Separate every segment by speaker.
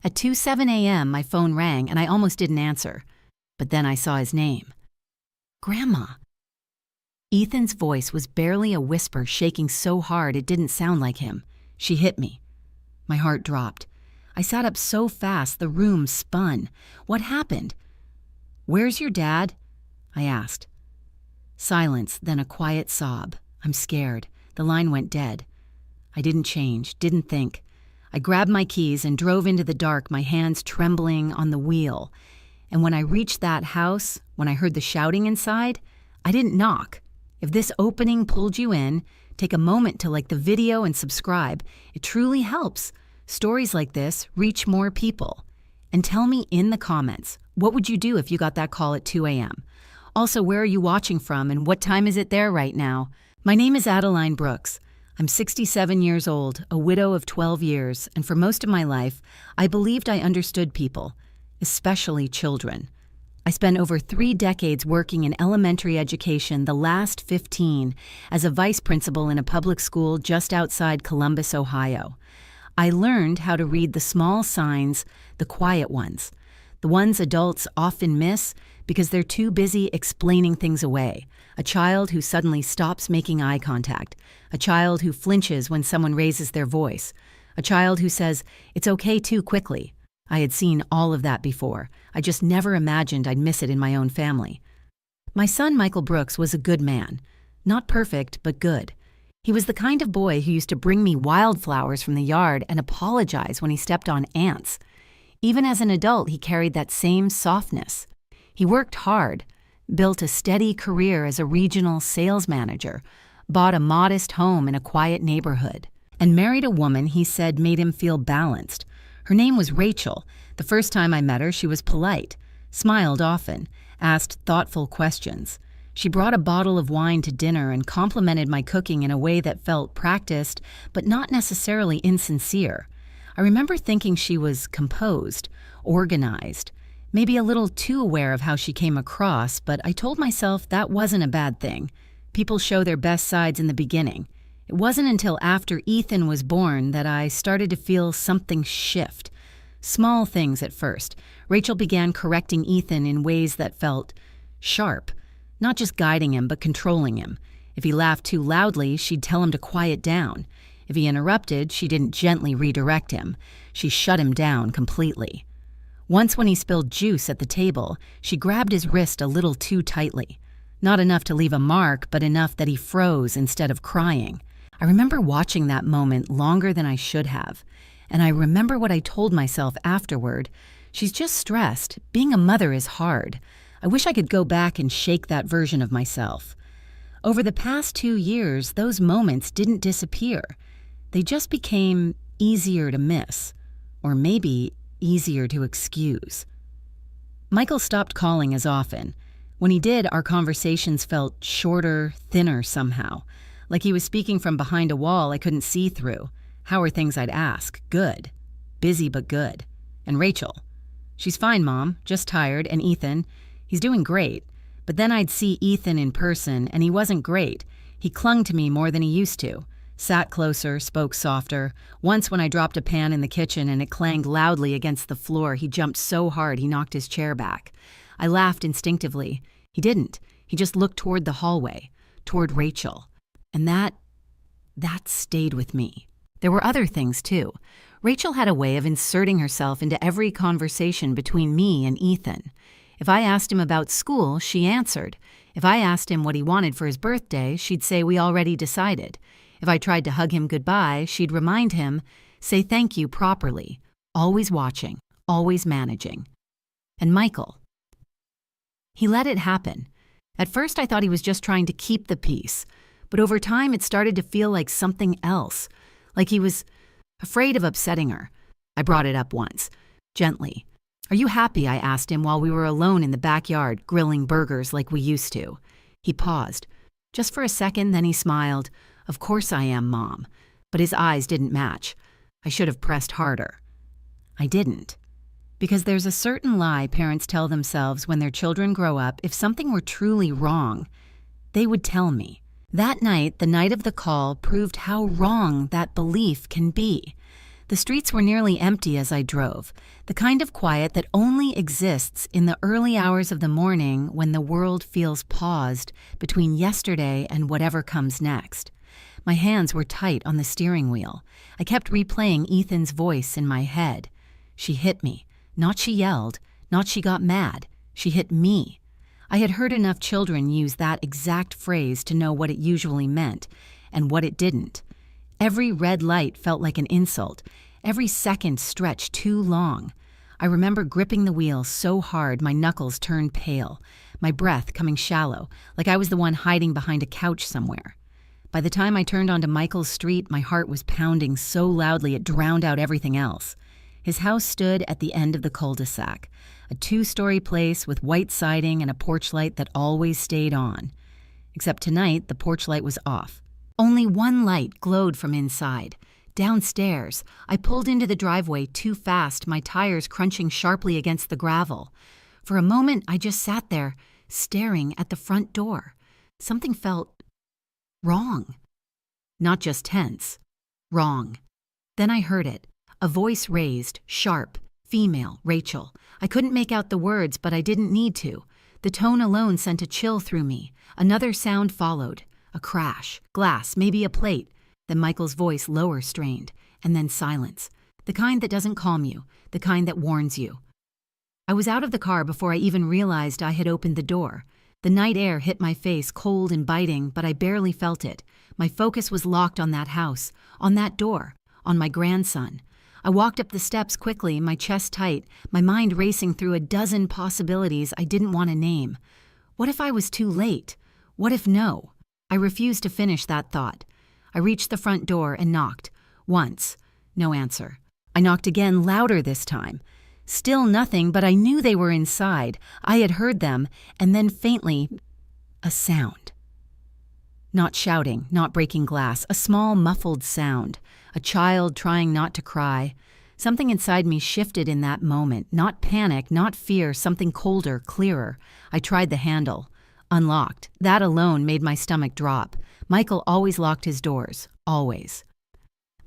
Speaker 1: At 2:07 a.m., my phone rang and I almost didn't answer. But then I saw his name. Grandma. Ethan's voice was barely a whisper, shaking so hard it didn't sound like him. She hit me. My heart dropped. I sat up so fast the room spun. What happened? "Where's your dad?" I asked. Silence, then a quiet sob. I'm scared. The line went dead. I didn't change, didn't think. I grabbed my keys and drove into the dark, my hands trembling on the wheel. And when I reached that house, when I heard the shouting inside, I didn't knock. If this opening pulled you in, take a moment to like the video and subscribe. It truly helps. Stories like this reach more people. And tell me in the comments, what would you do if you got that call at 2 a.m.? Also, where are you watching from and what time is it there right now? My name is Adeline Brooks. I'm 67 years old, a widow of 12 years, and for most of my life, I believed I understood people, especially children. I spent over 3 decades working in elementary education, the last 15, as a vice principal in a public school just outside Columbus, Ohio. I learned how to read the small signs, the quiet ones, the ones adults often miss because they're too busy explaining things away. A child who suddenly stops making eye contact, a child who flinches when someone raises their voice, a child who says, "It's okay" too quickly. I had seen all of that before. I just never imagined I'd miss it in my own family. My son, Michael Brooks, was a good man. Not perfect, but good. He was the kind of boy who used to bring me wildflowers from the yard and apologize when he stepped on ants. Even as an adult, he carried that same softness. He worked hard, built a steady career as a regional sales manager, bought a modest home in a quiet neighborhood, and married a woman he said made him feel balanced. Her name was Rachel. The first time I met her, she was polite, smiled often, asked thoughtful questions. She brought a bottle of wine to dinner and complimented my cooking in a way that felt practiced, but not necessarily insincere. I remember thinking she was composed, organized, maybe a little too aware of how she came across, but I told myself that wasn't a bad thing. People show their best sides in the beginning. It wasn't until after Ethan was born that I started to feel something shift. Small things at first. Rachel began correcting Ethan in ways that felt sharp, not just guiding him, but controlling him. If he laughed too loudly, she'd tell him to quiet down. If he interrupted, she didn't gently redirect him. She shut him down completely. Once when he spilled juice at the table, she grabbed his wrist a little too tightly. Not enough to leave a mark, but enough that he froze instead of crying. I remember watching that moment longer than I should have. And I remember what I told myself afterward. She's just stressed. Being a mother is hard. I wish I could go back and shake that version of myself. Over the past 2 years, those moments didn't disappear. They just became easier to miss, or maybe easier to excuse. Michael stopped calling as often. When he did, our conversations felt shorter, thinner somehow, like he was speaking from behind a wall I couldn't see through. How are things, I'd ask. Good. Busy but good. And Rachel? She's fine, Mom, just tired. And Ethan? He's doing great. But then I'd see Ethan in person, and he wasn't great. He clung to me more than he used to. Sat closer, spoke softer. Once when I dropped a pan in the kitchen and it clanged loudly against the floor, he jumped so hard he knocked his chair back. I laughed instinctively. He didn't. He just looked toward the hallway, toward Rachel. And that stayed with me. There were other things, too. Rachel had a way of inserting herself into every conversation between me and Ethan. If I asked him about school, she answered. If I asked him what he wanted for his birthday, she'd say we already decided. If I tried to hug him goodbye, she'd remind him, say thank you properly, always watching, always managing. And Michael. He let it happen. At first I thought he was just trying to keep the peace, but over time it started to feel like something else, like he was afraid of upsetting her. I brought it up once, gently. "Are you happy?" I asked him while we were alone in the backyard, grilling burgers like we used to. He paused. Just for a second, then he smiled. "Of course I am, Mom." But his eyes didn't match. I should have pressed harder. I didn't. Because there's a certain lie parents tell themselves when their children grow up. If something were truly wrong, they would tell me. That night, the night of the call, proved how wrong that belief can be. The streets were nearly empty as I drove, the kind of quiet that only exists in the early hours of the morning when the world feels paused between yesterday and whatever comes next. My hands were tight on the steering wheel. I kept replaying Ethan's voice in my head. She hit me. Not she yelled, not she got mad. She hit me. I had heard enough children use that exact phrase to know what it usually meant and what it didn't. Every red light felt like an insult. Every second stretched too long. I remember gripping the wheel so hard my knuckles turned pale, my breath coming shallow, like I was the one hiding behind a couch somewhere. By the time I turned onto Michael's street, my heart was pounding so loudly it drowned out everything else. His house stood at the end of the cul-de-sac, a 2-story place with white siding and a porch light that always stayed on. Except tonight, the porch light was off. Only one light glowed from inside. Downstairs, I pulled into the driveway too fast, my tires crunching sharply against the gravel. For a moment, I just sat there, staring at the front door. Something felt wrong. Not just tense. Wrong. Then I heard it. A voice raised, sharp, female, Rachel. I couldn't make out the words, but I didn't need to. The tone alone sent a chill through me. Another sound followed. A crash, glass, maybe a plate. Then Michael's voice lower strained, and then silence. The kind that doesn't calm you, the kind that warns you. I was out of the car before I even realized I had opened the door. The night air hit my face, cold and biting, but I barely felt it. My focus was locked on that house, on that door, on my grandson. I walked up the steps quickly, my chest tight, my mind racing through a dozen possibilities I didn't want to name. What if I was too late? What if no? I refused to finish that thought. I reached the front door and knocked. Once. No answer. I knocked again, louder this time. Still nothing, but I knew they were inside. I had heard them, and then faintly, a sound. Not shouting, not breaking glass, a small muffled sound. A child trying not to cry. Something inside me shifted in that moment. Not panic, not fear, something colder, clearer. I tried the handle. Unlocked. That alone made my stomach drop. Michael always locked his doors. Always.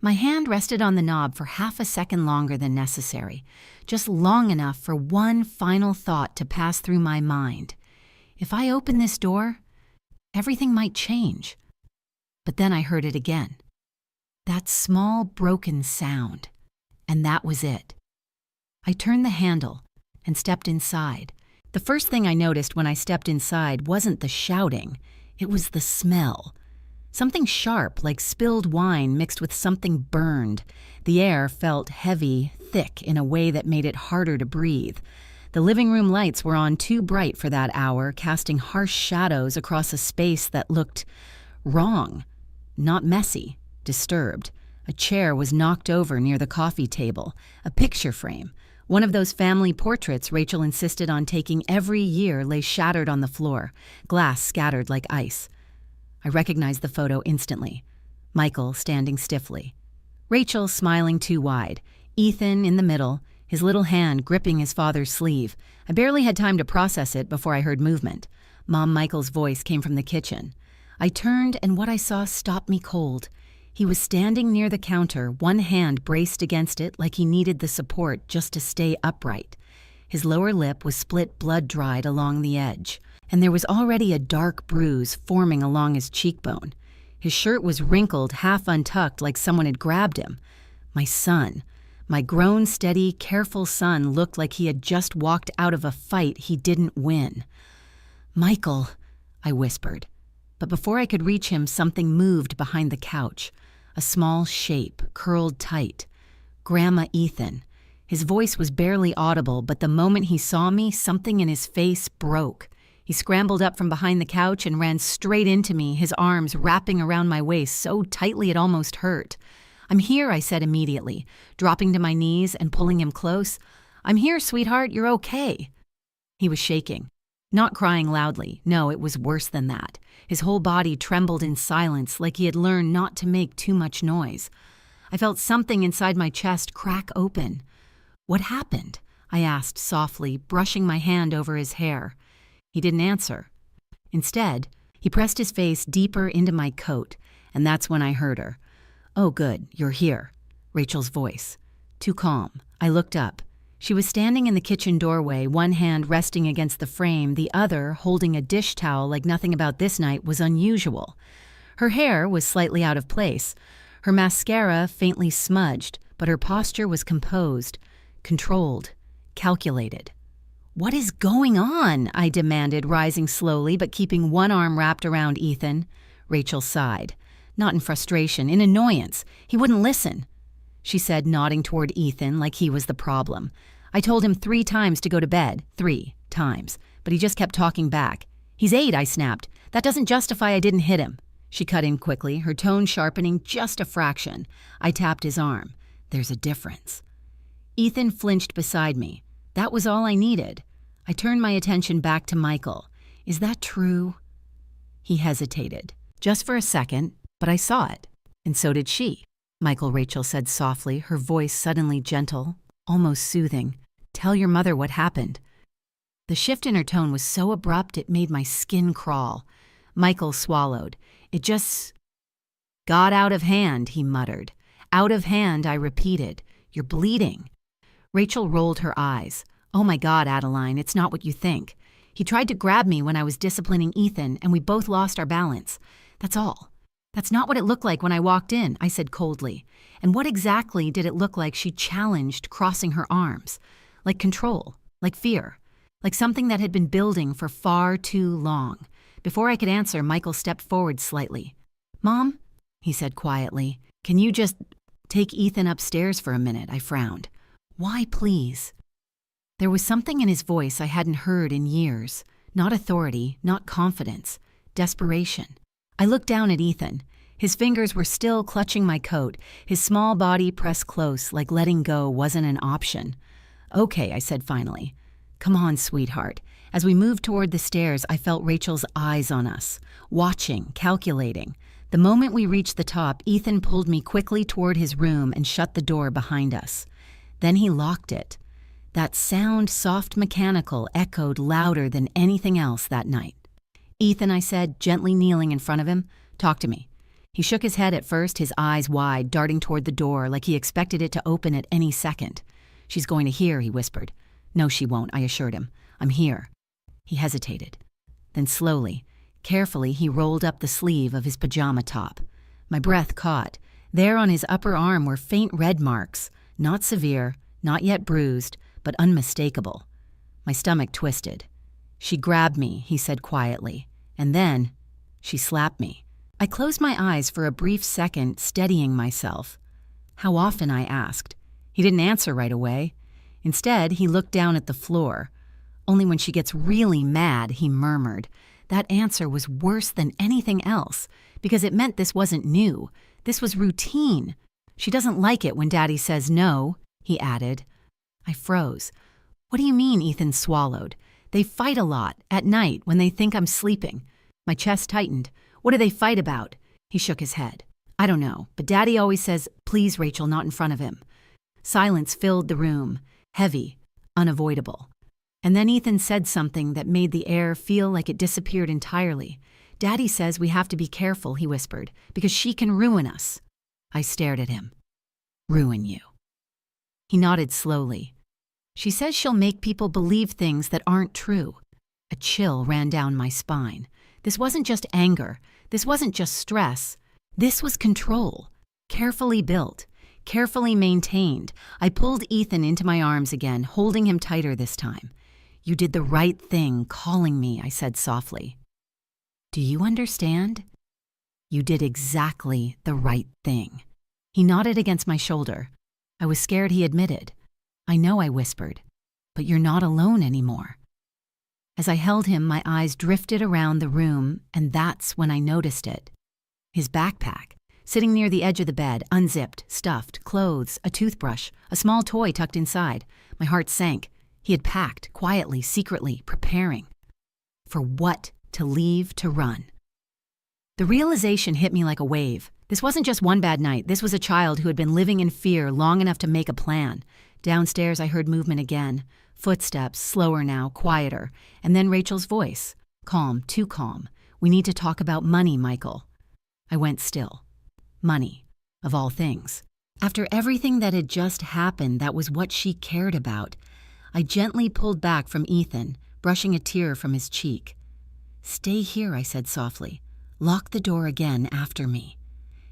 Speaker 1: My hand rested on the knob for half a second longer than necessary, just long enough for one final thought to pass through my mind. If I open this door, everything might change. But then I heard it again. That small, broken sound. And that was it. I turned the handle and stepped inside. The first thing I noticed when I stepped inside wasn't the shouting, it was the smell. Something sharp, like spilled wine mixed with something burned. The air felt heavy, thick in a way that made it harder to breathe. The living room lights were on too bright for that hour, casting harsh shadows across a space that looked wrong, not messy, disturbed. A chair was knocked over near the coffee table, a picture frame. One of those family portraits Rachel insisted on taking every year lay shattered on the floor, glass scattered like ice. I recognized the photo instantly. Michael standing stiffly. Rachel smiling too wide. Ethan in the middle, his little hand gripping his father's sleeve. I barely had time to process it before I heard movement. Mom Michael's voice came from the kitchen. I turned and what I saw stopped me cold. He was standing near the counter, one hand braced against it like he needed the support just to stay upright. His lower lip was split blood-dried along the edge, and there was already a dark bruise forming along his cheekbone. His shirt was wrinkled, half untucked, like someone had grabbed him. My son, my grown, steady, careful son looked like he had just walked out of a fight he didn't win. "Michael," I whispered. But before I could reach him, something moved behind the couch. A small shape, curled tight. Grandma Ethan. His voice was barely audible, but the moment he saw me, something in his face broke. He scrambled up from behind the couch and ran straight into me, his arms wrapping around my waist so tightly it almost hurt. "I'm here," I said immediately, dropping to my knees and pulling him close. "I'm here, sweetheart, you're okay." He was shaking. Not crying loudly. No, it was worse than that. His whole body trembled in silence, like he had learned not to make too much noise. I felt something inside my chest crack open. "What happened?" I asked softly, brushing my hand over his hair. He didn't answer. Instead, he pressed his face deeper into my coat, and that's when I heard her. "Oh, good, you're here." Rachel's voice. Too calm. I looked up. She was standing in the kitchen doorway, one hand resting against the frame, the other holding a dish towel like nothing about this night was unusual. Her hair was slightly out of place, her mascara faintly smudged, but her posture was composed, controlled, calculated. "What is going on?" I demanded, rising slowly but keeping one arm wrapped around Ethan. Rachel sighed. Not in frustration, in annoyance. He wouldn't listen. She said, nodding toward Ethan like he was the problem. "I told him 3 times to go to bed. 3 times. But he just kept talking back. He's 8, I snapped. That doesn't justify I didn't hit him." She cut in quickly, her tone sharpening just a fraction. I tapped his arm. "There's a difference." Ethan flinched beside me. That was all I needed. I turned my attention back to Michael. "Is that true?" He hesitated. Just for a second, but I saw it. And so did she. "Michael," Rachel said softly, her voice suddenly gentle, almost soothing. "Tell your mother what happened." The shift in her tone was so abrupt it made my skin crawl. Michael swallowed. "It just got out of hand," he muttered. "Out of hand," I repeated. "You're bleeding." Rachel rolled her eyes. "Oh my God, Adeline, it's not what you think. He tried to grab me when I was disciplining Ethan, and we both lost our balance. That's all. That's not what it looked like when I walked in," I said coldly. "And what exactly did it look like she challenged, crossing her arms? Like control, like fear, like something that had been building for far too long." Before I could answer, Michael stepped forward slightly. "Mom," he said quietly, "can you just take Ethan upstairs for a minute?" I frowned. "Why, please?" There was something in his voice I hadn't heard in years. Not authority, not confidence, desperation. I looked down at Ethan. His fingers were still clutching my coat, his small body pressed close like letting go wasn't an option. "Okay," I said finally. "Come on, sweetheart." As we moved toward the stairs, I felt Rachel's eyes on us, watching, calculating. The moment we reached the top, Ethan pulled me quickly toward his room and shut the door behind us. Then he locked it. That sound, soft mechanical, echoed louder than anything else that night. "Ethan," I said, gently kneeling in front of him, "talk to me." He shook his head at first, his eyes wide, darting toward the door like he expected it to open at any second. "She's going to hear," he whispered. "No, she won't," I assured him. "I'm here." He hesitated. Then slowly, carefully, he rolled up the sleeve of his pajama top. My breath caught. There on his upper arm were faint red marks, not severe, not yet bruised, but unmistakable. My stomach twisted. "She grabbed me," he said quietly, "and then she slapped me." I closed my eyes for a brief second, steadying myself. "How often?" I asked. He didn't answer right away. Instead, he looked down at the floor. "Only when she gets really mad," he murmured. That answer was worse than anything else, because it meant this wasn't new. This was routine. "She doesn't like it when Daddy says no," he added. I froze. "What do you mean?" Ethan swallowed. "They fight a lot, at night, when they think I'm sleeping." My chest tightened. "What do they fight about?" He shook his head. "I don't know, but Daddy always says, 'Please, Rachel,' not in front of him." Silence filled the room, heavy, unavoidable. And then Ethan said something that made the air feel like it disappeared entirely. "Daddy says we have to be careful," he whispered, "because she can ruin us." I stared at him. "Ruin you?" He nodded slowly. "She says she'll make people believe things that aren't true." A chill ran down my spine. This wasn't just anger. This wasn't just stress. This was control. Carefully built. Carefully maintained. I pulled Ethan into my arms again, holding him tighter this time. "You did the right thing calling me," I said softly. "Do you understand?" "You did exactly the right thing." He nodded against my shoulder. I was scared he admitted. "I know," I whispered, "but you're not alone anymore." As I held him, my eyes drifted around the room, and that's when I noticed it. His backpack, sitting near the edge of the bed, unzipped, stuffed, clothes, a toothbrush, a small toy tucked inside. My heart sank. He had packed, quietly, secretly, preparing. For what? To leave, to run. The realization hit me like a wave. This wasn't just one bad night. This was a child who had been living in fear long enough to make a plan. Downstairs, I heard movement again. Footsteps, slower now, quieter. And then Rachel's voice. Calm, too calm. "We need to talk about money, Michael." I went still. Money, of all things. After everything that had just happened, that was what she cared about. I gently pulled back from Ethan, brushing a tear from his cheek. "Stay here," I said softly. "Lock the door again after me."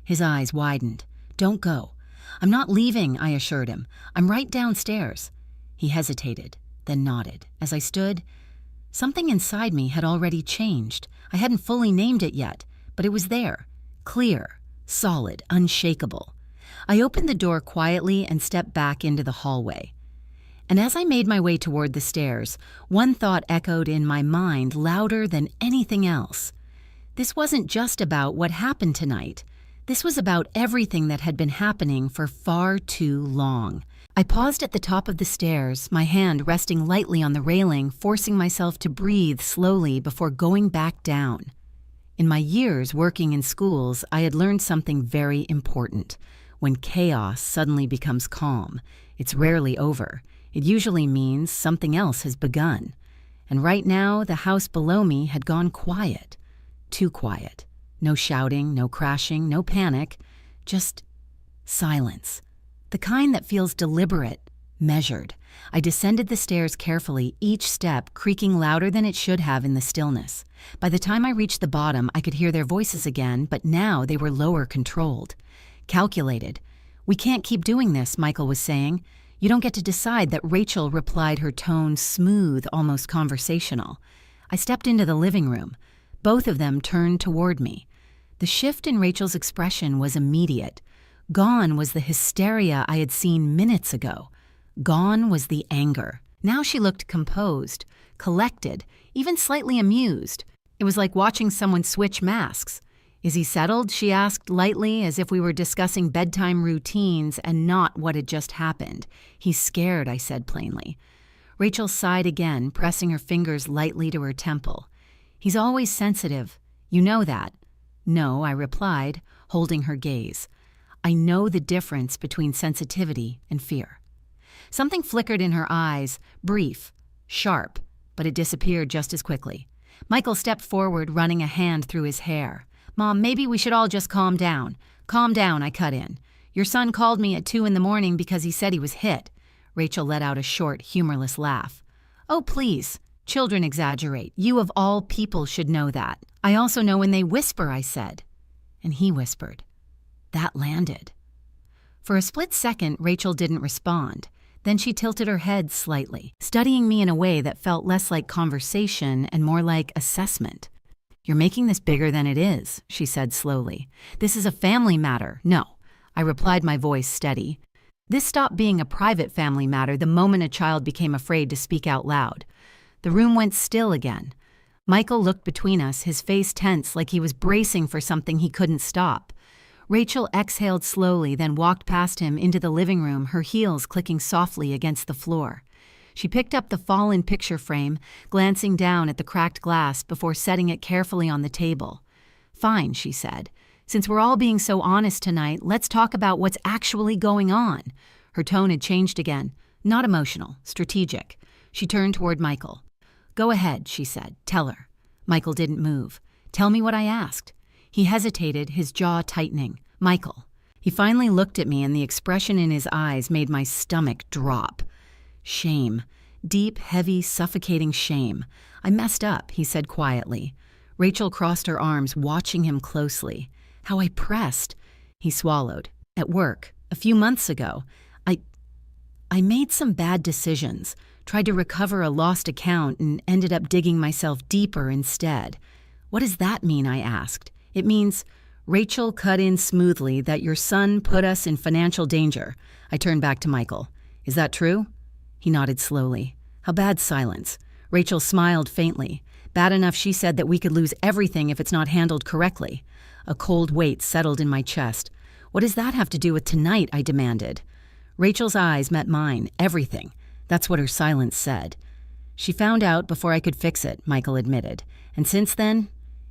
Speaker 1: His eyes widened. "Don't go." "I'm not leaving," I assured him. "I'm right downstairs." He hesitated, then nodded. As I stood, something inside me had already changed. I hadn't fully named it yet, but it was there, clear, solid, unshakable. I opened the door quietly and stepped back into the hallway. And as I made my way toward the stairs, one thought echoed in my mind louder than anything else. This wasn't just about what happened tonight. This was about everything that had been happening for far too long. I paused at the top of the stairs, my hand resting lightly on the railing, forcing myself to breathe slowly before going back down. In my years working in schools, I had learned something very important. When chaos suddenly becomes calm, it's rarely over. It usually means something else has begun. And right now, the house below me had gone quiet. Too quiet. No shouting, no crashing, no panic. Just silence. The kind that feels deliberate, measured. I descended the stairs carefully, each step creaking louder than it should have in the stillness. By the time I reached the bottom, I could hear their voices again, but now they were lower controlled. Calculated. "We can't keep doing this," Michael was saying. "You don't get to decide," that Rachel replied, her tone smooth, almost conversational. I stepped into the living room. Both of them turned toward me. The shift in Rachel's expression was immediate. Gone was the hysteria I had seen minutes ago. Gone was the anger. Now she looked composed, collected, even slightly amused. It was like watching someone switch masks. "Is he settled?" she asked lightly, as if we were discussing bedtime routines and not what had just happened. "He's scared," I said plainly. Rachel sighed again, pressing her fingers lightly to her temple. "He's always sensitive. You know that." "No," I replied, holding her gaze. "I know the difference between sensitivity and fear." Something flickered in her eyes, brief, sharp, but it disappeared just as quickly. Michael stepped forward, running a hand through his hair. "Mom, maybe we should all just calm down." "Calm down," I cut in. "Your son called me at 2 a.m. because he said he was hit." Rachel let out a short, humorless laugh. "Oh, please. Children exaggerate. You of all people should know that." "I also know when they whisper," I said. And he whispered. That landed. For a split second, Rachel didn't respond. Then she tilted her head slightly, studying me in a way that felt less like conversation and more like assessment. "You're making this bigger than it is," she said slowly. "This is a family matter." "No," I replied, my voice steady. "This stopped being a private family matter the moment a child became afraid to speak out loud." The room went still again. Michael looked between us, his face tense like he was bracing for something he couldn't stop. Rachel exhaled slowly, then walked past him into the living room, her heels clicking softly against the floor. She picked up the fallen picture frame, glancing down at the cracked glass before setting it carefully on the table. "Fine," she said. "Since we're all being so honest tonight, let's talk about what's actually going on." Her tone had changed again. Not emotional, strategic. She turned toward Michael. "Go ahead," she said. "Tell her." Michael didn't move. "Tell me what I asked." He hesitated, his jaw tightening. "Michael." He finally looked at me, and the expression in his eyes made my stomach drop. Shame. Deep, heavy, suffocating shame. "I messed up," he said quietly. Rachel crossed her arms, watching him closely. "How I pressed." He swallowed. "At work, a few months ago, I made some bad decisions, tried to recover a lost account, and ended up digging myself deeper instead." "What does that mean?" I asked. "It means," Rachel cut in smoothly, "that your son put us in financial danger." I turned back to Michael. "Is that true?" He nodded slowly. "How bad?" Silence. Rachel smiled faintly. "Bad enough," she said, "that we could lose everything if it's not handled correctly." A cold weight settled in my chest. "What does that have to do with tonight?" I demanded. Rachel's eyes met mine. "Everything." That's what her silence said. "She found out before I could fix it," Michael admitted. "And since then?"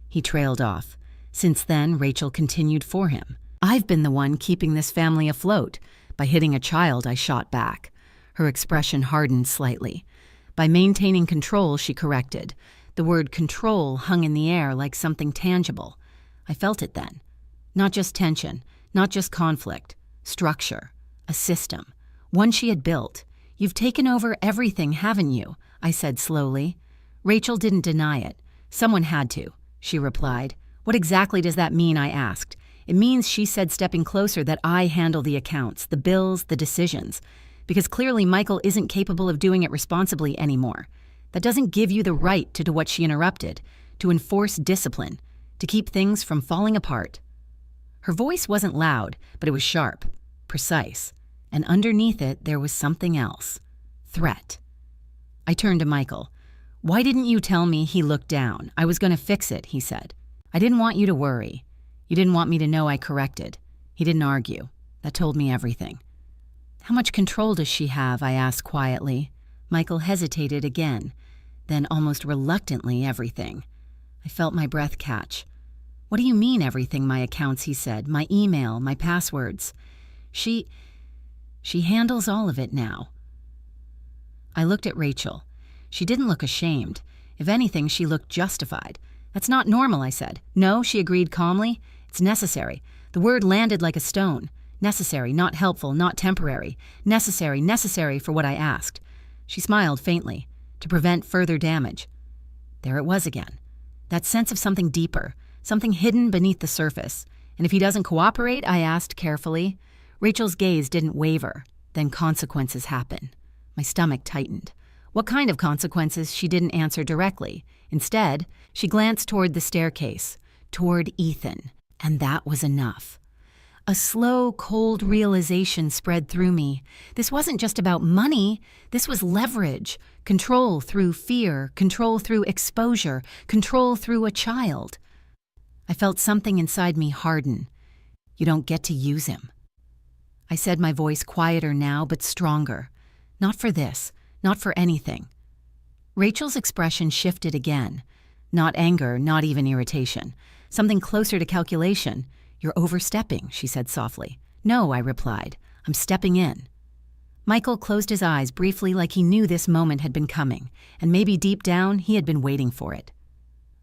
Speaker 1: He trailed off. "Since then," Rachel continued for him, "I've been the one keeping this family afloat. By hitting a child," I shot back. Her expression hardened slightly. "By maintaining control," she corrected. The word control hung in the air like something tangible. I felt it then. Not just tension, not just conflict. Structure. A system. One she had built. "You've taken over everything, haven't you?" I said slowly. Rachel didn't deny it. "Someone had to," she replied. "What exactly does that mean?" I asked. "It means," she said, stepping closer, "that I handle the accounts, the bills, the decisions. Because clearly Michael isn't capable of doing it responsibly anymore. That doesn't give you the right to do what she interrupted, to enforce discipline, to keep things from falling apart." Her voice wasn't loud, but it was sharp, precise, and underneath it there was something else. Threat. I turned to Michael. "Why didn't you tell me?" He looked down. "I was going to fix it," he said. "I didn't want you to worry. You didn't want me to know I corrected." He didn't argue. That told me everything. "How much control does she have?" I asked quietly. Michael hesitated again, then almost reluctantly, "Everything." I felt my breath catch. "What do you mean, everything?" "My accounts," he said. "My email, my passwords. She handles all of it now." I looked at Rachel. She didn't look ashamed. If anything, she looked justified. "That's not normal," I said. "No," she agreed calmly. "It's necessary." The word landed like a stone. Necessary, not helpful, not temporary. Necessary for what I asked. She smiled faintly, to prevent further damage. There it was again. That sense of something deeper, something hidden beneath the surface. "And if he doesn't cooperate?" I asked carefully. Rachel's gaze didn't waver. "Then consequences happen." My stomach tightened. What kind of consequences? She didn't answer directly. Instead, she glanced toward the staircase, toward Ethan, and that was enough. A slow, cold realization spread through me. This wasn't just about money. This was leverage. Control through fear, control through exposure, control through a child. I felt something inside me harden. "You don't get to use him." I said, my voice quieter now, but stronger. "Not for this, not for anything." Rachel's expression shifted again. Not anger, not even irritation. Something closer to calculation. "You're overstepping," she said softly. "No," I replied. "I'm stepping in." Michael closed his eyes briefly, like he knew this moment had been coming, and maybe deep down he had been waiting for it.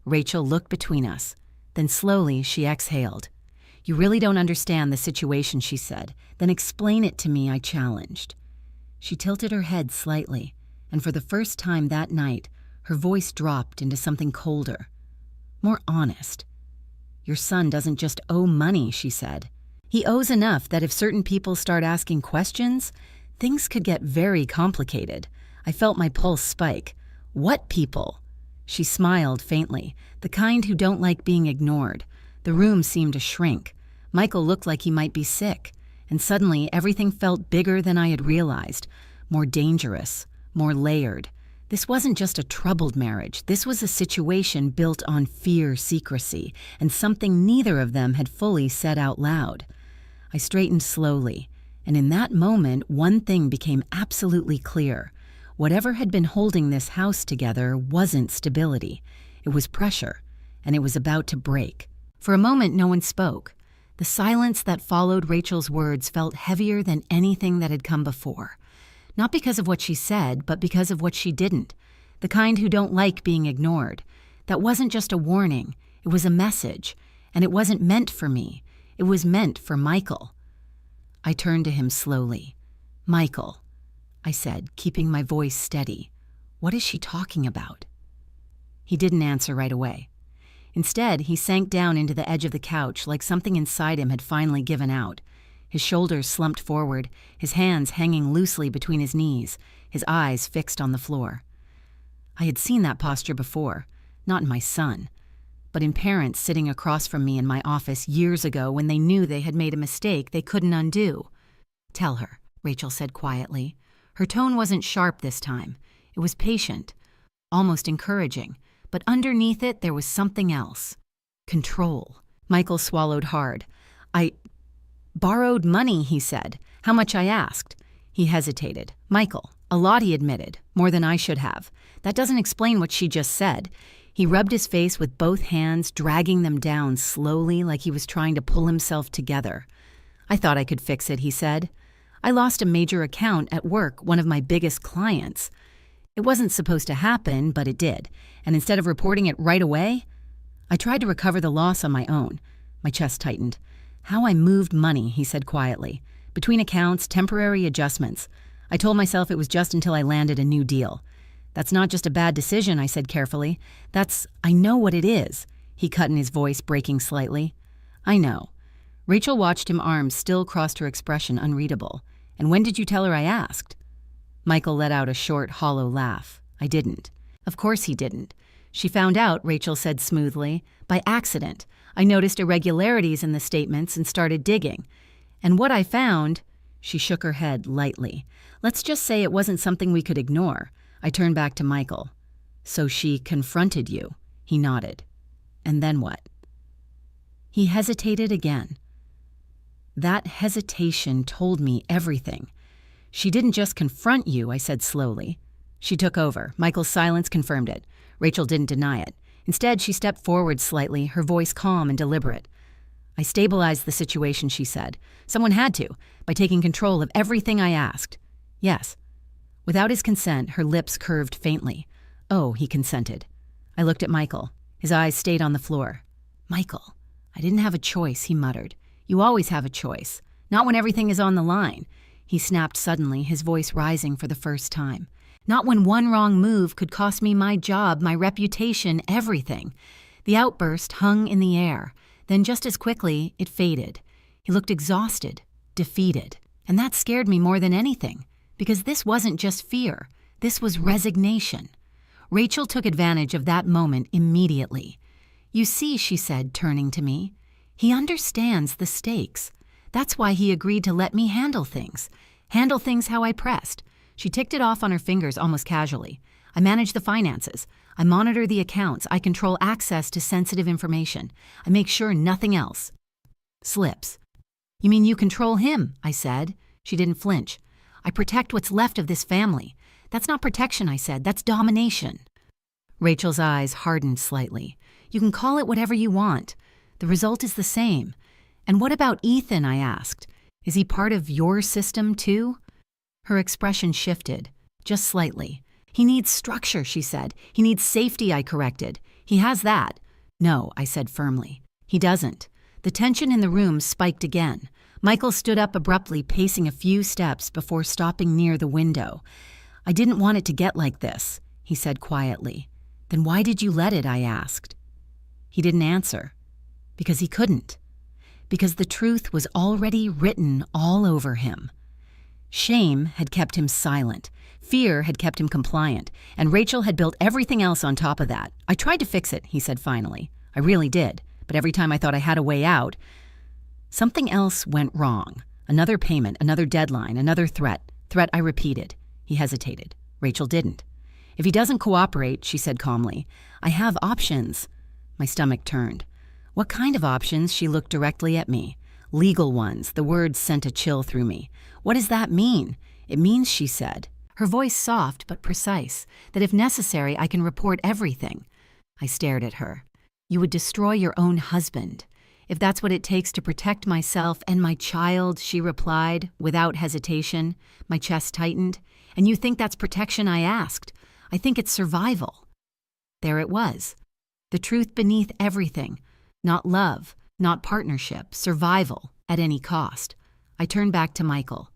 Speaker 1: Rachel looked between us. Then slowly she exhaled. "You really don't understand the situation," she said. "Then explain it to me," I challenged. She tilted her head slightly, and for the first time that night, her voice dropped into something colder, more honest. "Your son doesn't just owe money," she said. "He owes enough that if certain people start asking questions, things could get very complicated." I felt my pulse spike. "What people?" She smiled faintly, the kind who don't like being ignored. The room seemed to shrink. Michael looked like he might be sick, and suddenly everything felt bigger than I had realized, more dangerous, more layered. This wasn't just a troubled marriage. This was a situation built on fear, secrecy, and something neither of them had fully said out loud. I straightened slowly, and in that moment, one thing became absolutely clear. Whatever had been holding this house together wasn't stability. It was pressure, and it was about to break. For a moment, no one spoke. The silence that followed Rachel's words felt heavier than anything that had come before. Not because of what she said, but because of what she didn't. The kind who don't like being ignored. That wasn't just a warning. It was a message. And it wasn't meant for me. It was meant for Michael. I turned to him slowly. "Michael," I said, keeping my voice steady. "What is she talking about?" He didn't answer right away. Instead, he sank down into the edge of the couch like something inside him had finally given out. His shoulders slumped forward, his hands hanging loosely between his knees, his eyes fixed on the floor. I had seen that posture before, not in my son, but in parents sitting across from me in my office years ago when they knew they had made a mistake they couldn't undo. "Tell her," Rachel said quietly. Her tone wasn't sharp this time. It was patient, almost encouraging, but underneath it there was something else. Control. Michael swallowed hard. "I borrowed money," he said. "How much?" I asked. He hesitated. "Michael, a lot," he admitted. "More than I should have. That doesn't explain what she just said." He rubbed his face with both hands, dragging them down slowly like he was trying to pull himself together. "I thought I could fix it," he said. "I lost a major account at work, one of my biggest clients. It wasn't supposed to happen, but it did. And instead of reporting it right away, I tried to recover the loss on my own." My chest tightened. "How I moved money," he said quietly. Between accounts, temporary adjustments. I told myself it was just until I landed a new deal. That's not just a bad decision, I said carefully. I know what it is. He cut in, his voice breaking slightly. I know. Rachel watched him, arms still crossed, her expression unreadable. And when did you tell her I asked? Michael let out a short, hollow laugh. I didn't. Of course he didn't. She found out, Rachel said smoothly, by accident. I noticed irregularities in the statements and started digging. And what I found, she shook her head lightly. Let's just say it wasn't something we could ignore. I turned back to Michael. So she confronted you? He nodded. And then what? He hesitated again. That hesitation told me everything. She didn't just confront you, I said slowly. She took over. Michael's silence confirmed it. Rachel didn't deny it. Instead, she stepped forward slightly, her voice calm and deliberate. I stabilized the situation, she said. Someone had to, by taking control of everything I asked. Yes. Without his consent, her lips curved faintly. Oh, he consented. I looked at Michael. His eyes stayed on the floor. Michael, I didn't have a choice, he muttered. You always have a choice. Not when everything is on the line. He snapped suddenly, his voice rising for the first time. Not when one wrong move could cost me my job, my reputation, everything. The outburst hung in the air. Then just as quickly, it faded. He looked exhausted, defeated. And that scared me more than anything. Because this wasn't just fear. This was resignation. Rachel took advantage of that moment immediately. You see, she said, turning to me, he understands the stakes. That's why he agreed to let me handle things how I pressed. She ticked it off on her fingers almost casually. I manage the finances. I monitor the accounts. I control access to sensitive information. I make sure nothing else slips. You mean you control him? I said. She didn't flinch. I protect what's left of this family. That's not protection, I said. That's domination. Rachel's eyes hardened slightly. You can call it whatever you want. The result is the same. And what about Ethan, I asked. Is he part of your system too? Her expression shifted, just slightly. He needs structure, she said. He needs safety, I corrected. He has that. No, I said firmly. He doesn't. The tension in the room spiked again. Michael stood up abruptly, pacing a few steps before stopping near the window. I didn't want it to get like this, he said quietly. Then why did you let it, I asked. He didn't answer. Because he couldn't. Because the truth was already written all over him. Shame had kept him silent. Fear had kept him compliant. And Rachel had built everything else on top of that. I tried to fix it, he said finally. I really did. But every time I thought I had a way out, something else went wrong. Another payment, another deadline, another threat. Threat I repeated. He hesitated. Rachel didn't. If he doesn't cooperate, she said calmly, I have options. My stomach turned. What kind of options? She looked directly at me. Legal ones. The words sent a chill through me. What does that mean? It means, she said, her voice soft but precise, that if necessary I can report everything. I stared at her. You would destroy your own husband. If that's what it takes to protect myself and my child, she replied, without hesitation. My chest tightened. And you think that's protection, I asked. I think it's survival. There it was. The truth beneath everything. Not love, not partnership, survival, at any cost. I turned back to Michael.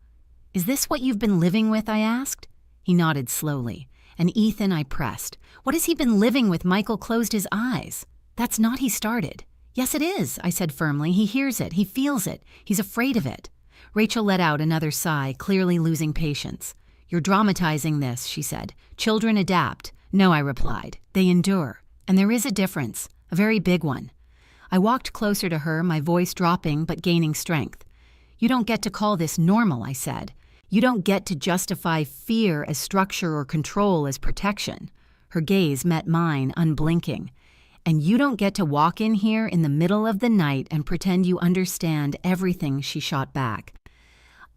Speaker 1: Is this what you've been living with, I asked. He nodded slowly. And Ethan, I pressed. What has he been living with? Michael closed his eyes. That's not he started. Yes, it is, I said firmly. He hears it. He feels it. He's afraid of it. Rachel let out another sigh, clearly losing patience. You're dramatizing this, she said. Children adapt. No, I replied. They endure. And there is a difference, a very big one. I walked closer to her, my voice dropping but gaining strength. You don't get to call this normal, I said. You don't get to justify fear as structure or control as protection. Her gaze met mine, unblinking. And you don't get to walk in here in the middle of the night and pretend you understand everything, she shot back.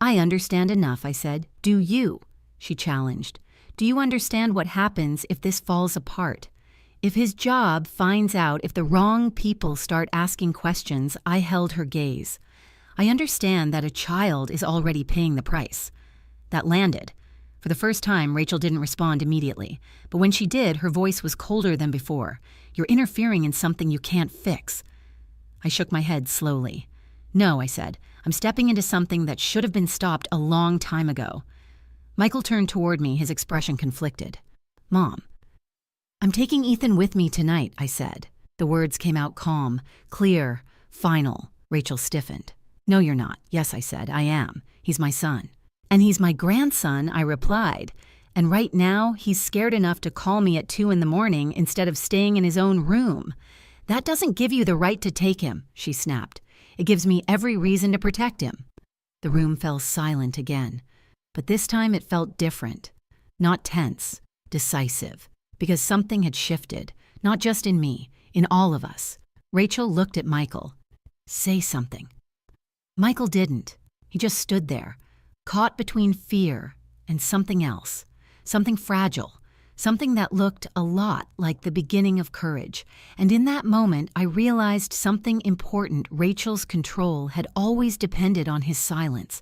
Speaker 1: I understand enough, I said. Do you? She challenged. Do you understand what happens if this falls apart? If his job finds out, if the wrong people start asking questions, I held her gaze. I understand that a child is already paying the price. That landed. For the first time, Rachel didn't respond immediately. But when she did, her voice was colder than before. You're interfering in something you can't fix. I shook my head slowly. No, I said. I'm stepping into something that should have been stopped a long time ago." Michael turned toward me, his expression conflicted. "Mom, I'm taking Ethan with me tonight," I said. The words came out calm, clear, final. Rachel stiffened. "No, you're not." "Yes," I said, "I am. He's my son." "And he's my grandson," I replied. "And right now, he's scared enough to call me at 2 in the morning instead of staying in his own room." "That doesn't give you the right to take him," she snapped. "It gives me every reason to protect him." The room fell silent again, but this time it felt different. Not tense, decisive, because something had shifted, not just in me, in all of us. Rachel looked at Michael. "Say something." Michael didn't. He just stood there, caught between fear and something else, something fragile, something that looked a lot like the beginning of courage. And in that moment, I realized something important. Rachel's control had always depended on his silence.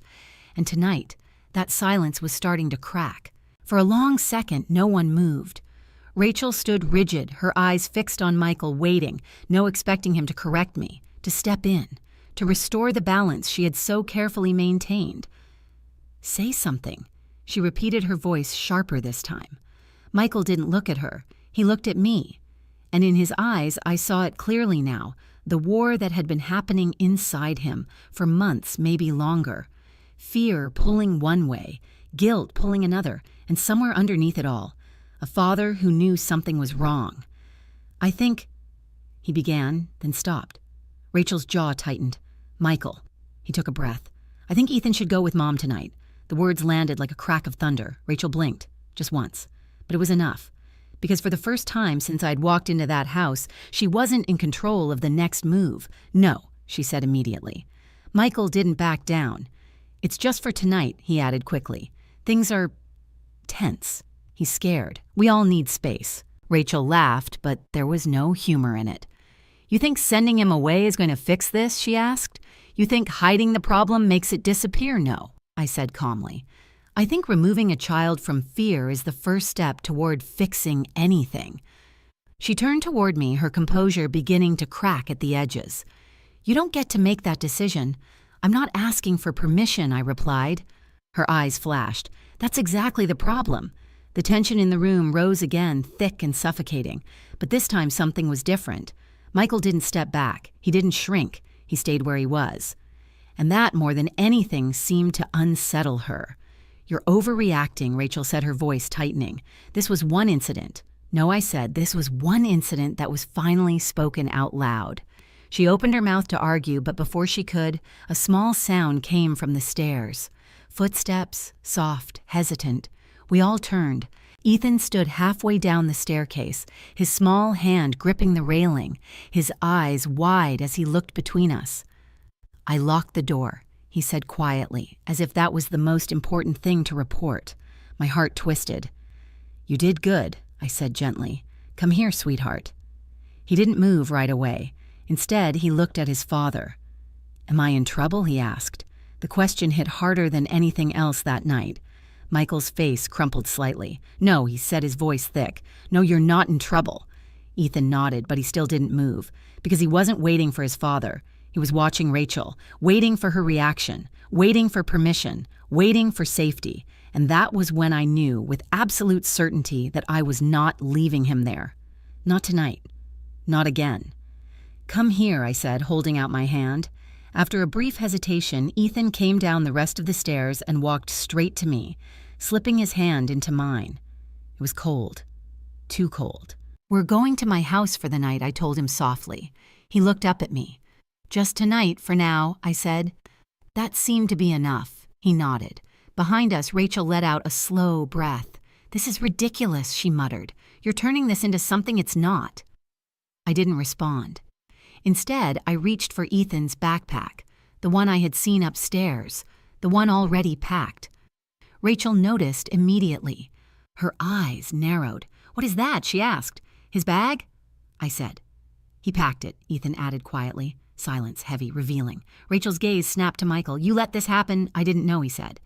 Speaker 1: And tonight, that silence was starting to crack. For a long second, no one moved. Rachel stood rigid, her eyes fixed on Michael, waiting, no expecting him to correct me, to step in, to restore the balance she had so carefully maintained. "Say something," she repeated, her voice sharper this time. Michael didn't look at her. He looked at me. And in his eyes, I saw it clearly now, the war that had been happening inside him for months, maybe longer. Fear pulling one way, guilt pulling another, and somewhere underneath it all, a father who knew something was wrong. "I think," he began, then stopped. Rachel's jaw tightened. "Michael," he took a breath, "I think Ethan should go with Mom tonight." The words landed like a crack of thunder. Rachel blinked, just once. But it was enough. Because for the first time since I'd walked into that house, she wasn't in control of the next move. "No," she said immediately. Michael didn't back down. "It's just for tonight," he added quickly. "Things are tense. He's scared. We all need space." Rachel laughed, but there was no humor in it. "You think sending him away is going to fix this?" she asked. "You think hiding the problem makes it disappear?" "No," I said calmly. "I think removing a child from fear is the first step toward fixing anything." She turned toward me, her composure beginning to crack at the edges. "You don't get to make that decision. I'm not asking for permission," I replied. Her eyes flashed. "That's exactly the problem." The tension in the room rose again, thick and suffocating. But this time something was different. Michael didn't step back. He didn't shrink. He stayed where he was. And that, more than anything, seemed to unsettle her. "You're overreacting," Rachel said, her voice tightening. "This was one incident." "No," I said, "this was one incident that was finally spoken out loud." She opened her mouth to argue, but before she could, a small sound came from the stairs. Footsteps, soft, hesitant. We all turned. Ethan stood halfway down the staircase, his small hand gripping the railing, his eyes wide as he looked between us. "I locked the door," he said quietly, as if that was the most important thing to report. My heart twisted. "You did good," I said gently. "Come here, sweetheart." He didn't move right away. Instead, he looked at his father. "Am I in trouble?" he asked. The question hit harder than anything else that night. Michael's face crumpled slightly. "No," he said, his voice thick. "No, you're not in trouble." Ethan nodded, but he still didn't move, because he wasn't waiting for his father. He was watching Rachel, waiting for her reaction, waiting for permission, waiting for safety. And that was when I knew with absolute certainty that I was not leaving him there. Not tonight. Not again. "Come here," I said, holding out my hand. After a brief hesitation, Ethan came down the rest of the stairs and walked straight to me, slipping his hand into mine. It was cold. Too cold. "We're going to my house for the night," I told him softly. He looked up at me. "Just tonight, for now," I said. That seemed to be enough. He nodded. Behind us, Rachel let out a slow breath. "This is ridiculous," she muttered. "You're turning this into something it's not." I didn't respond. Instead, I reached for Ethan's backpack, the one I had seen upstairs, the one already packed. Rachel noticed immediately. Her eyes narrowed. "What is that?" she asked. "His bag?" I said. "He packed it," Ethan added quietly. Silence, heavy, revealing. Rachel's gaze snapped to Michael. "You let this happen?" "I didn't know," he said.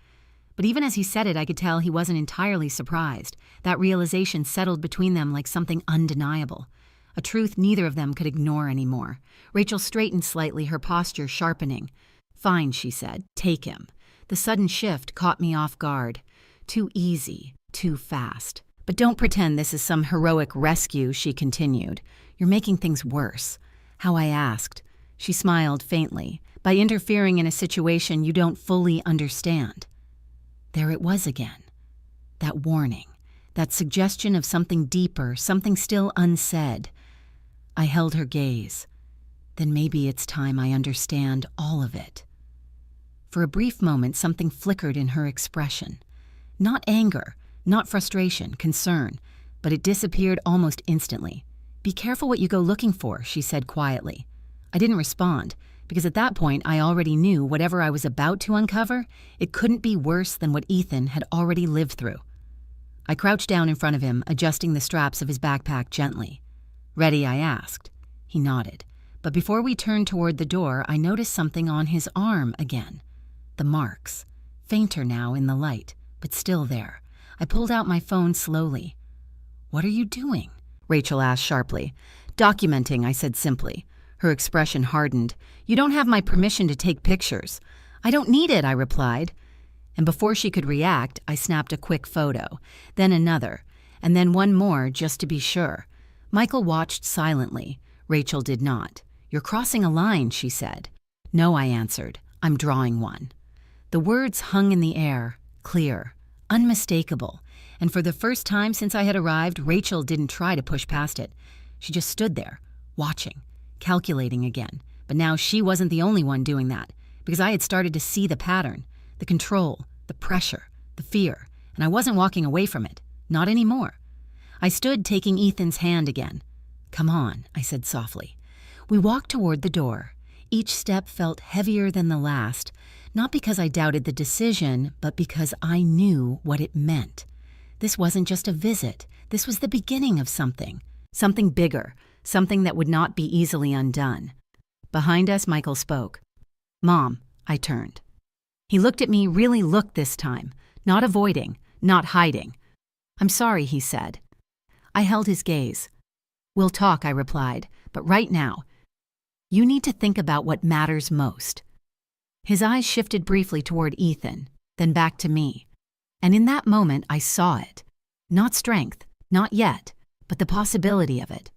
Speaker 1: But even as he said it, I could tell he wasn't entirely surprised. That realization settled between them like something undeniable. A truth neither of them could ignore anymore. Rachel straightened slightly, her posture sharpening. Fine, she said. Take him. The sudden shift caught me off guard. Too easy, too fast. But don't pretend this is some heroic rescue, she continued. You're making things worse. How I asked. She smiled faintly. By interfering in a situation you don't fully understand. There it was again. That warning. That suggestion of something deeper, something still unsaid. I held her gaze. Then maybe it's time I understand all of it. For a brief moment, something flickered in her expression. Not anger, not frustration, concern, but it disappeared almost instantly. Be careful what you go looking for, she said quietly. I didn't respond, because at that point I already knew whatever I was about to uncover, it couldn't be worse than what Ethan had already lived through. I crouched down in front of him, adjusting the straps of his backpack gently. Ready, I asked. He nodded. But before we turned toward the door, I noticed something on his arm again. The marks. Fainter now in the light, but still there. I pulled out my phone slowly. What are you doing? Rachel asked sharply. Documenting, I said simply. Her expression hardened. You don't have my permission to take pictures. I don't need it, I replied. And before she could react, I snapped a quick photo, then another, and then one more just to be sure. Michael watched silently. Rachel did not. You're crossing a line, she said. No, I answered. I'm drawing one. The words hung in the air, clear, unmistakable, and for the first time since I had arrived, Rachel didn't try to push past it. She just stood there, watching, calculating again. But now she wasn't the only one doing that, because I had started to see the pattern, the control, the pressure, the fear, and I wasn't walking away from it. Not anymore. I stood taking Ethan's hand again. Come on, I said softly. We walked toward the door. Each step felt heavier than the last, not because I doubted the decision, but because I knew what it meant. This wasn't just a visit. This was the beginning of something. Something bigger, something that would not be easily undone. Behind us, Michael spoke. Mom, I turned. He looked at me, really looked this time, not avoiding, not hiding. I'm sorry, he said. I held his gaze. We'll talk, I replied, but right now, you need to think about what matters most. His eyes shifted briefly toward Ethan, then back to me. And in that moment, I saw it. Not strength, not yet, but the possibility of it.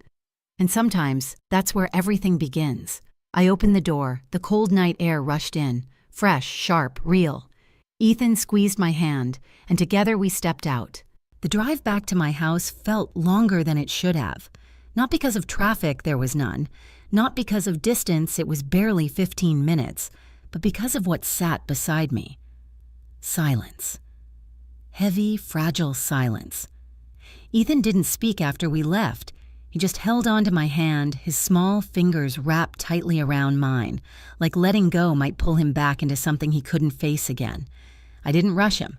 Speaker 1: And sometimes, that's where everything begins. I opened the door, the cold night air rushed in, fresh, sharp, real. Ethan squeezed my hand, and together we stepped out. The drive back to my house felt longer than it should have. Not because of traffic, there was none. Not because of distance, it was barely 15 minutes. But because of what sat beside me. Silence. Heavy, fragile silence. Ethan didn't speak after we left. He just held onto my hand, his small fingers wrapped tightly around mine, like letting go might pull him back into something he couldn't face again. I didn't rush him.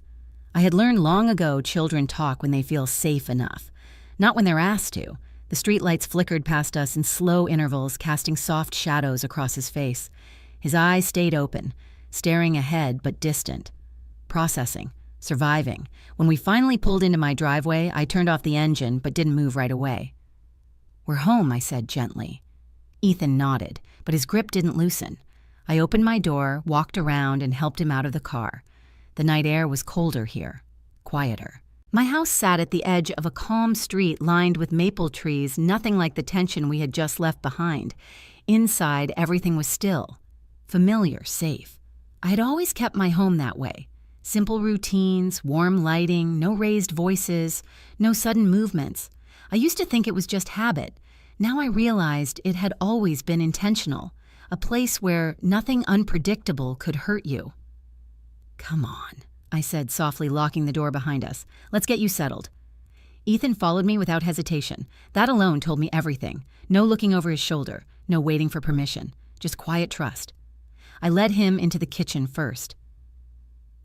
Speaker 1: I had learned long ago children talk when they feel safe enough. Not when they're asked to. The streetlights flickered past us in slow intervals, casting soft shadows across his face. His eyes stayed open, staring ahead but distant. Processing, surviving. When we finally pulled into my driveway, I turned off the engine but didn't move right away. We're home, I said gently. Ethan nodded, but his grip didn't loosen. I opened my door, walked around, and helped him out of the car. The night air was colder here, quieter. My house sat at the edge of a calm street lined with maple trees, nothing like the tension we had just left behind. Inside, everything was still. Familiar, safe. I had always kept my home that way. Simple routines, warm lighting, no raised voices, no sudden movements. I used to think it was just habit. Now I realized it had always been intentional, a place where nothing unpredictable could hurt you. Come on, I said, softly locking the door behind us. Let's get you settled. Ethan followed me without hesitation. That alone told me everything. No looking over his shoulder, no waiting for permission, just quiet trust. I led him into the kitchen first.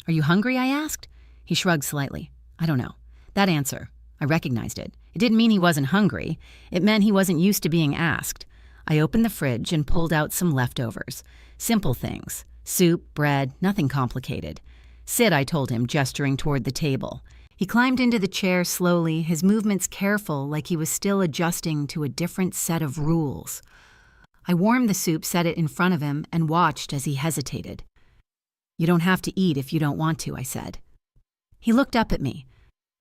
Speaker 1: Are you hungry? I asked. He shrugged slightly. I don't know. That answer, I recognized it. It didn't mean he wasn't hungry. It meant he wasn't used to being asked. I opened the fridge and pulled out some leftovers. Simple things. Soup, bread, nothing complicated. Sit, I told him, gesturing toward the table. He climbed into the chair slowly, his movements careful, like he was still adjusting to a different set of rules. I warmed the soup, set it in front of him, and watched as he hesitated. You don't have to eat if you don't want to, I said. He looked up at me.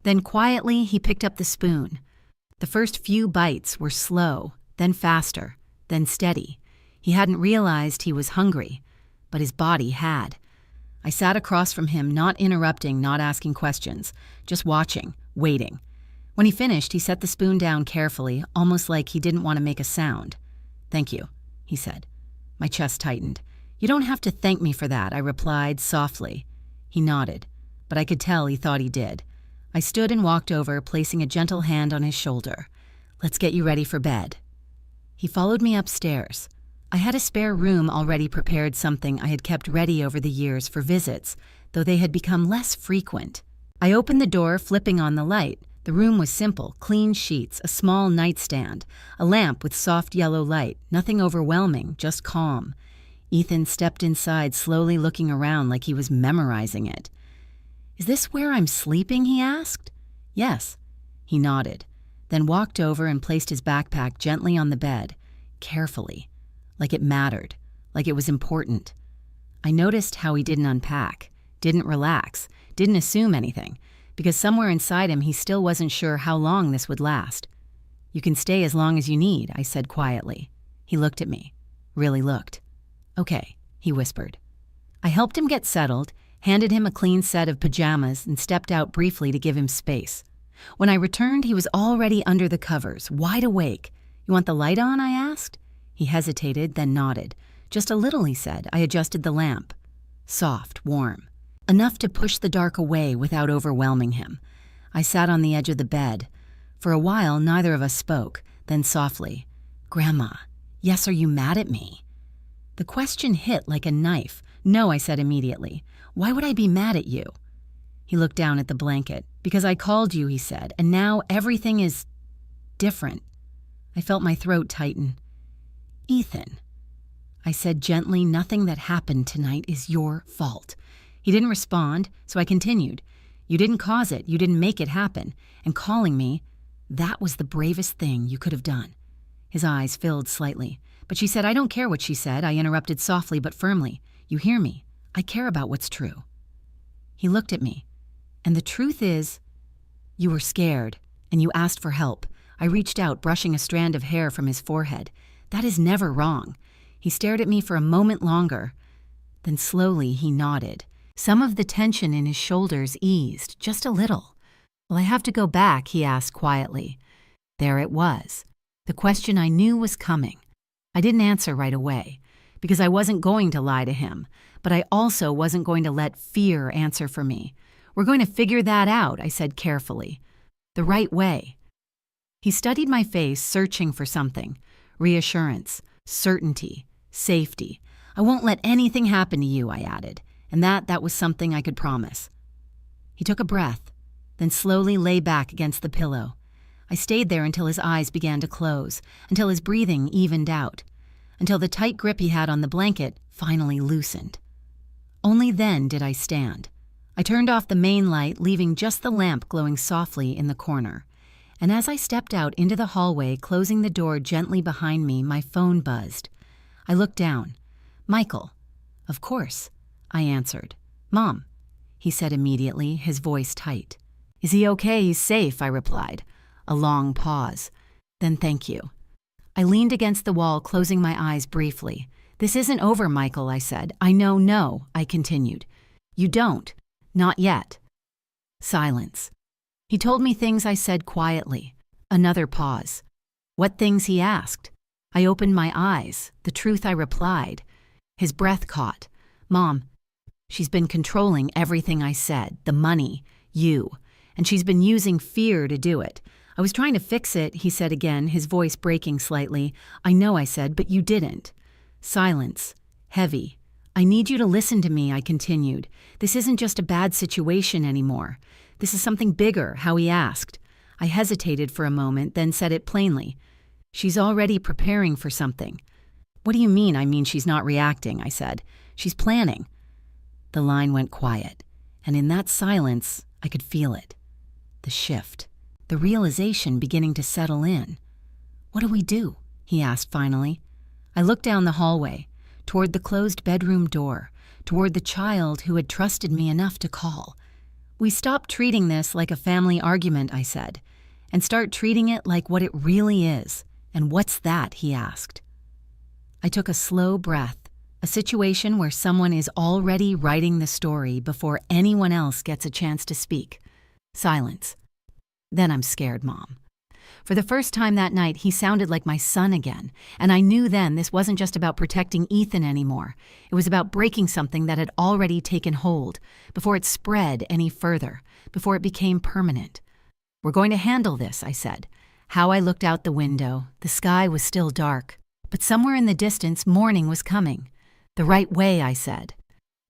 Speaker 1: Then quietly he picked up the spoon. The first few bites were slow, then faster, then steady. He hadn't realized he was hungry, but his body had. I sat across from him, not interrupting, not asking questions, just watching, waiting. When he finished, he set the spoon down carefully, almost like he didn't want to make a sound. "Thank you," he said. My chest tightened. "You don't have to thank me for that," I replied softly. He nodded, but I could tell he thought he did. I stood and walked over, placing a gentle hand on his shoulder. "Let's get you ready for bed." He followed me upstairs. I had a spare room already prepared, something I had kept ready over the years for visits, though they had become less frequent. I opened the door, flipping on the light. The room was simple, clean sheets, a small nightstand, a lamp with soft yellow light, nothing overwhelming, just calm. Ethan stepped inside, slowly looking around like he was memorizing it. "Is this where I'm sleeping?" he asked. "Yes." He nodded, then walked over and placed his backpack gently on the bed, carefully, like it mattered, like it was important. I noticed how he didn't unpack, didn't relax, didn't assume anything, because somewhere inside him he still wasn't sure how long this would last. "You can stay as long as you need," I said quietly. He looked at me, really looked. "Okay," he whispered. I helped him get settled, handed him a clean set of pajamas, and stepped out briefly to give him space. When I returned, he was already under the covers, wide awake. "You want the light on?" I asked. He hesitated, then nodded. "Just a little," he said. I adjusted the lamp. Soft, warm. Enough to push the dark away without overwhelming him. I sat on the edge of the bed. For a while, neither of us spoke. Then softly, "Grandma, yes, are you mad at me?" The question hit like a knife. "No," I said immediately. "Why would I be mad at you?" He looked down at the blanket. "Because I called you," he said, "and now everything is different." I felt my throat tighten. "Ethan," I said gently, "nothing that happened tonight is your fault." He didn't respond, so I continued. "You didn't cause it, you didn't make it happen, and calling me, that was the bravest thing you could have done." His eyes filled slightly. "But she said," "I don't care what she said," I interrupted softly but firmly. "You hear me? I care about what's true." He looked at me. "And the truth is, you were scared, and you asked for help." I reached out, brushing a strand of hair from his forehead. "That is never wrong." He stared at me for a moment longer. Then slowly he nodded. Some of the tension in his shoulders eased, just a little. "Will I have to go back?" he asked quietly. There it was. The question I knew was coming. I didn't answer right away, because I wasn't going to lie to him, but I also wasn't going to let fear answer for me. "We're going to figure that out," I said carefully. "The right way." He studied my face, searching for something. Reassurance, certainty, safety. "I won't let anything happen to you," I added, and that was something I could promise. He took a breath, then slowly lay back against the pillow. I stayed there until his eyes began to close, until his breathing evened out, until the tight grip he had on the blanket finally loosened. Only then did I stand. I turned off the main light, leaving just the lamp glowing softly in the corner. And as I stepped out into the hallway, closing the door gently behind me, my phone buzzed. I looked down. "Michael." "Of course," I answered. "Mom," he said immediately, his voice tight. "Is he okay? He's safe," I replied. A long pause. Then "Thank you." I leaned against the wall, closing my eyes briefly. "This isn't over, Michael," I said. No, I continued. "You don't. Not yet." Silence. He told me things I said quietly. Another pause. What things, he asked. I opened my eyes. The truth, I replied. His breath caught. "Mom, she's been controlling everything I said, the money, you, and she's been using fear to do it. I was trying to fix it," he said again, his voice breaking slightly. "I know," I said, "but you didn't." Silence. Heavy. "I need you to listen to me," I continued. "This isn't just a bad situation anymore. This is something bigger," how he asked. I hesitated for a moment, then said it plainly. "She's already preparing for something." "What do you mean?" "I mean she's not reacting," I said. "She's planning." The line went quiet, and in that silence, I could feel it. The shift. The realization beginning to settle in. "What do we do?" he asked finally. I looked down the hallway, toward the closed bedroom door, toward the child who had trusted me enough to call. "We stop treating this like a family argument," I said, "and start treating it like what it really is." "And what's that?" he asked. I took a slow breath, a situation where someone is already writing the story before anyone else gets a chance to speak. Silence. "Then I'm scared, Mom." For the first time that night, he sounded like my son again, and I knew then this wasn't just about protecting Ethan anymore. It was about breaking something that had already taken hold, before it spread any further, before it became permanent. "We're going to handle this," I said. How I looked out the window. The sky was still dark, but somewhere in the distance, morning was coming. "The right way," I said.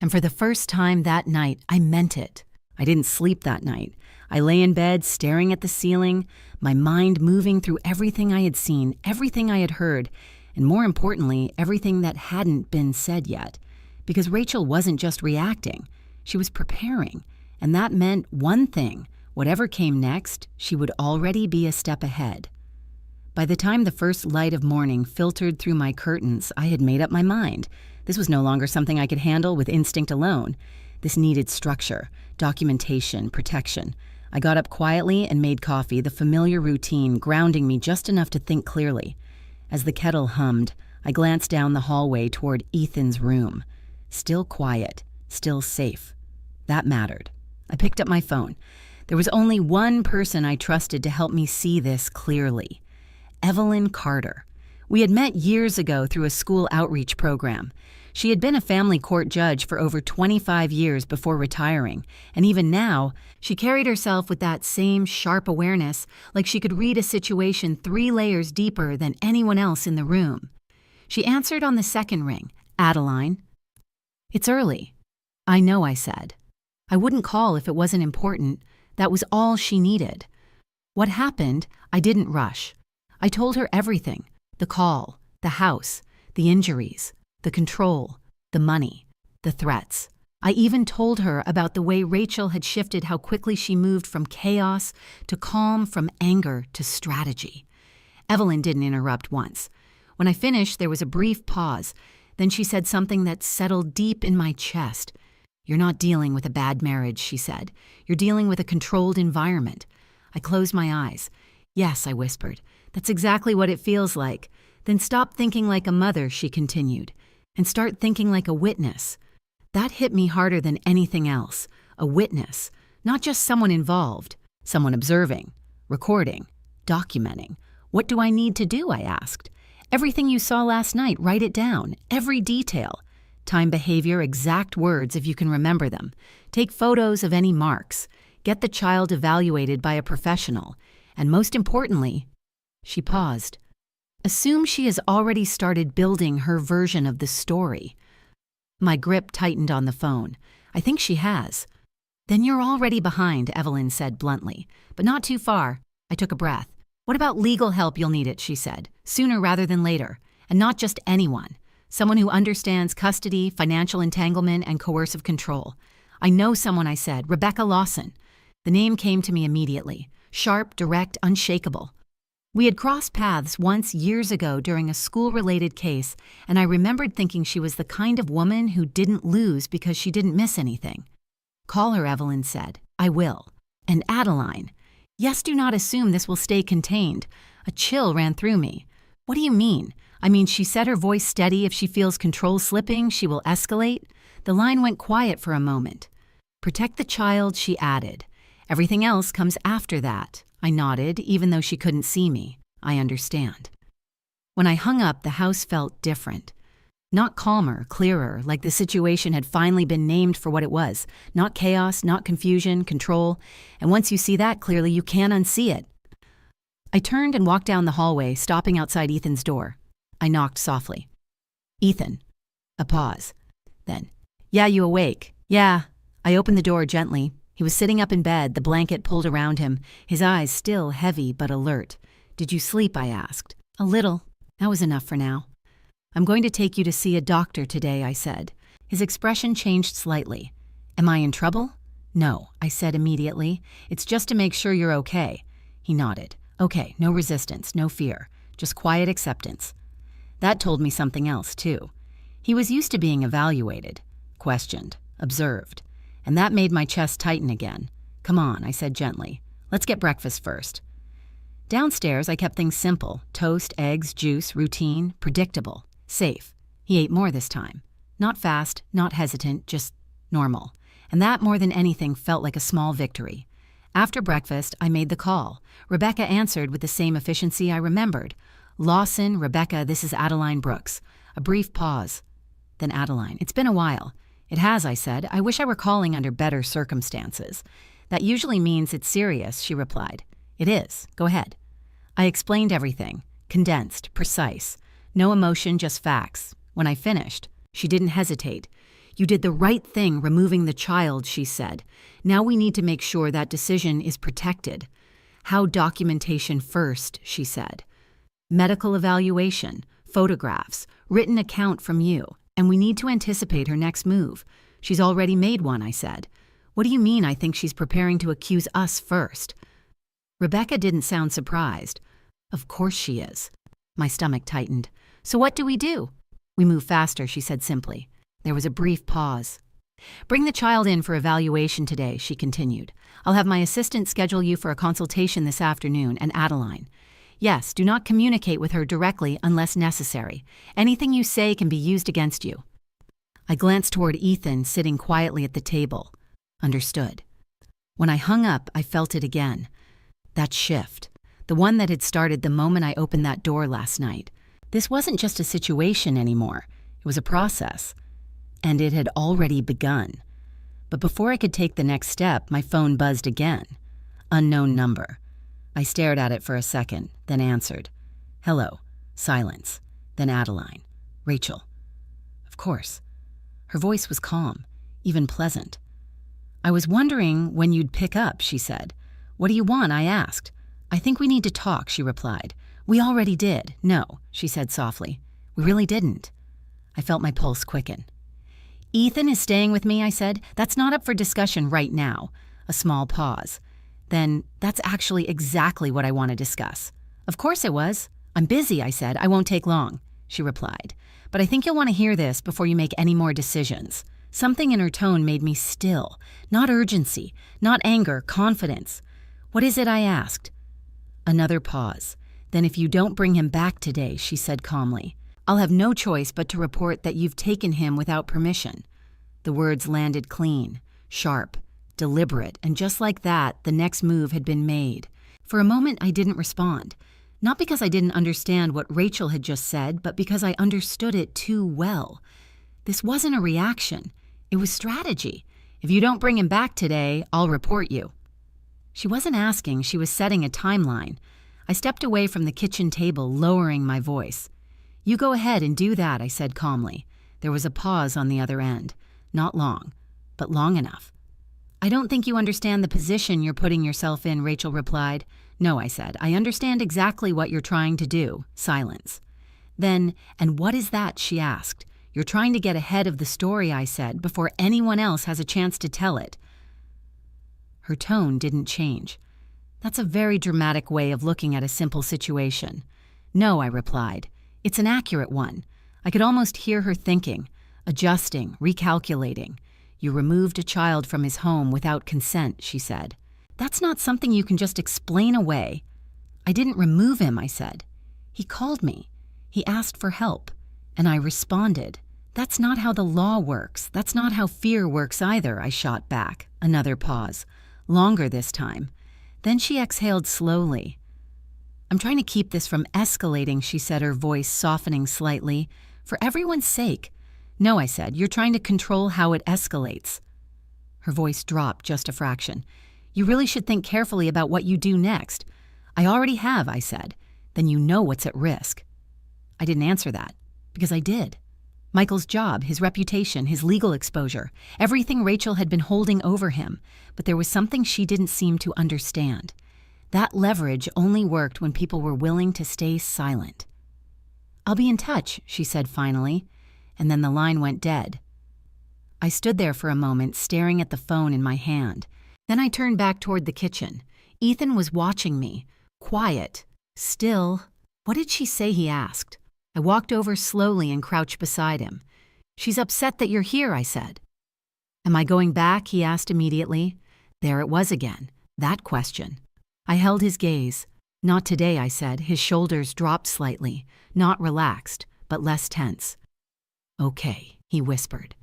Speaker 1: And for the first time that night, I meant it. I didn't sleep that night. I lay in bed staring at the ceiling, my mind moving through everything I had seen, everything I had heard, and more importantly, everything that hadn't been said yet. Because Rachel wasn't just reacting, she was preparing, and that meant one thing: whatever came next, she would already be a step ahead. By the time the first light of morning filtered through my curtains, I had made up my mind. This was no longer something I could handle with instinct alone. This needed structure, documentation, protection. I got up quietly and made coffee, the familiar routine grounding me just enough to think clearly. As the kettle hummed, I glanced down the hallway toward Ethan's room. Still quiet, still safe. That mattered. I picked up my phone. There was only one person I trusted to help me see this clearly: Evelyn Carter. We had met years ago through a school outreach program. She had been a family court judge for over 25 years before retiring, and even now, she carried herself with that same sharp awareness, like she could read a situation 3 layers deeper than anyone else in the room. She answered on the second ring. "Adeline." "It's early." "I know," I said. I wouldn't call if it wasn't important. That was all she needed. What happened, I didn't rush. I told her everything: the call, the house, the injuries, the control, the money, the threats. I even told her about the way Rachel had shifted how quickly she moved from chaos to calm, from anger to strategy. Evelyn didn't interrupt once. When I finished, there was a brief pause. Then she said something that settled deep in my chest. "You're not dealing with a bad marriage," she said. "You're dealing with a controlled environment." I closed my eyes. "Yes," I whispered. "That's exactly what it feels like." "Then stop thinking like a mother," she continued, "and start thinking like a witness." That hit me harder than anything else. A witness, not just someone involved, someone observing, recording, documenting. "What do I need to do?" I asked. "Everything you saw last night, write it down, every detail. Time, behavior, exact words if you can remember them. Take photos of any marks. Get the child evaluated by a professional. And most importantly," she paused, "assume she has already started building her version of the story." My grip tightened on the phone. "I think she has." "Then you're already behind," Evelyn said bluntly, "but not too far." I took a breath. "What about legal help? You'll need it," she said, "sooner rather than later. And not just anyone. Someone who understands custody, financial entanglement, and coercive control." "I know someone," I said. "Rebecca Lawson." The name came to me immediately. Sharp, direct, unshakable. We had crossed paths once years ago during a school-related case, and I remembered thinking she was the kind of woman who didn't lose because she didn't miss anything. "Call her," Evelyn said. "I will." "And Adeline." "Yes, do not assume this will stay contained." A chill ran through me. "What do you mean?" "I mean, she set her voice steady. If she feels control slipping, she will escalate." The line went quiet for a moment. "Protect the child," she added. "Everything else comes after that." I nodded, even though she couldn't see me. "I understand." When I hung up, the house felt different. Not calmer, clearer, like the situation had finally been named for what it was. Not chaos, not confusion, control. And once you see that clearly, you can't unsee it. I turned and walked down the hallway, stopping outside Ethan's door. I knocked softly. "Ethan." A pause. Then, "Yeah, you awake?" "Yeah." I opened the door gently. He was sitting up in bed, the blanket pulled around him, his eyes still heavy but alert. "Did you sleep?" I asked. "A little." That was enough for now. "I'm going to take you to see a doctor today," I said. His expression changed slightly. "Am I in trouble?" "No," I said immediately. "It's just to make sure you're okay." He nodded. "Okay, no resistance, no fear, just quiet acceptance." That told me something else, too. He was used to being evaluated. questioned, observed, and that made my chest tighten again. "Come on," I said gently. "Let's get breakfast first." Downstairs, I kept things simple: toast, eggs, juice, routine, predictable, safe. He ate more this time. Not fast, not hesitant, just normal. And that, more than anything, felt like a small victory. After breakfast, I made the call. Rebecca answered with the same efficiency I remembered. "Lawson, Rebecca, this is Adeline Brooks." A brief pause. Then Adeline, "It's been a while." "It has," I said. "I wish I were calling under better circumstances." "That usually means it's serious," she replied. "It is. Go ahead." I explained everything, condensed, precise. No emotion, just facts. When I finished, she didn't hesitate. "You did the right thing removing the child," she said. "Now we need to make sure that decision is protected." "How documentation first," she said. "Medical evaluation, photographs, written account from you, and we need to anticipate her next move." "She's already made one," I said. "What do you mean I think she's preparing to accuse us first?" Rebecca didn't sound surprised. "Of course she is." My stomach tightened. "So what do we do?" "We move faster," she said simply. There was a brief pause. "Bring the child in for evaluation today," she continued. "I'll have my assistant schedule you for a consultation this afternoon, and Adeline. Yes, do not communicate with her directly unless necessary. Anything you say can be used against you." I glanced toward Ethan sitting quietly at the table. Understood. When I hung up, I felt it again. That shift. The one that had started the moment I opened that door last night. This wasn't just a situation anymore. It was a process. And it had already begun. But before I could take the next step, my phone buzzed again. Unknown number. I stared at it for a second, then answered. "Hello." Silence. Then Adeline. "Rachel." Of course. Her voice was calm, even pleasant. "I was wondering when you'd pick up," she said. "What do you want?" I asked. "I think we need to talk," she replied. "We already did." "No," she said softly. "We really didn't." I felt my pulse quicken. "Ethan is staying with me," I said. "That's not up for discussion right now." A small pause. Then, "That's actually exactly what I want to discuss." "Of course it was." "I'm busy," I said. "I won't take long," she replied. "But I think you'll want to hear this before you make any more decisions." Something in her tone made me still. Not urgency, not anger, confidence. "What is it?" I asked. Another pause. "Then if you don't bring him back today," she said calmly, "I'll have no choice but to report that you've taken him without permission." The words landed clean, sharp, deliberate, and just like that, the next move had been made. For a moment, I didn't respond. Not because I didn't understand what Rachel had just said, but because I understood it too well. This wasn't a reaction. It was strategy. "If you don't bring him back today, I'll report you." She wasn't asking, she was setting a timeline. I stepped away from the kitchen table, lowering my voice. "You go ahead and do that," I said calmly. There was a pause on the other end. Not long, but long enough. "I don't think you understand the position you're putting yourself in," Rachel replied. "No," I said. "I understand exactly what you're trying to do." Silence. Then, "And what is that?" she asked. "You're trying to get ahead of the story," I said, "before anyone else has a chance to tell it." Her tone didn't change. "That's a very dramatic way of looking at a simple situation." "No," I replied. "It's an accurate one." I could almost hear her thinking, adjusting, recalculating. "You removed a child from his home without consent," she said. "That's not something you can just explain away." "I didn't remove him," I said. "He called me. He asked for help. And I responded. That's not how the law works. That's not how fear works either," I shot back. Another pause. Longer this time. Then she exhaled slowly. "I'm trying to keep this from escalating," she said, her voice softening slightly. "For everyone's sake." "No," I said. "You're trying to control how it escalates." Her voice dropped just a fraction. "You really should think carefully about what you do next." "I already have," I said. "Then you know what's at risk." I didn't answer that, because I did. Michael's job, his reputation, his legal exposure, everything Rachel had been holding over him, but there was something she didn't seem to understand. That leverage only worked when people were willing to stay silent. "I'll be in touch," she said finally, and then the line went dead. I stood there for a moment, staring at the phone in my hand. Then I turned back toward the kitchen. Ethan was watching me, quiet, still. "What did she say?" he asked. I walked over slowly and crouched beside him. "She's upset that you're here," I said. Am I going back? He asked immediately. There it was again, that question. I held his gaze. Not today, I said. His shoulders dropped slightly, not relaxed, but less tense. Okay, he whispered.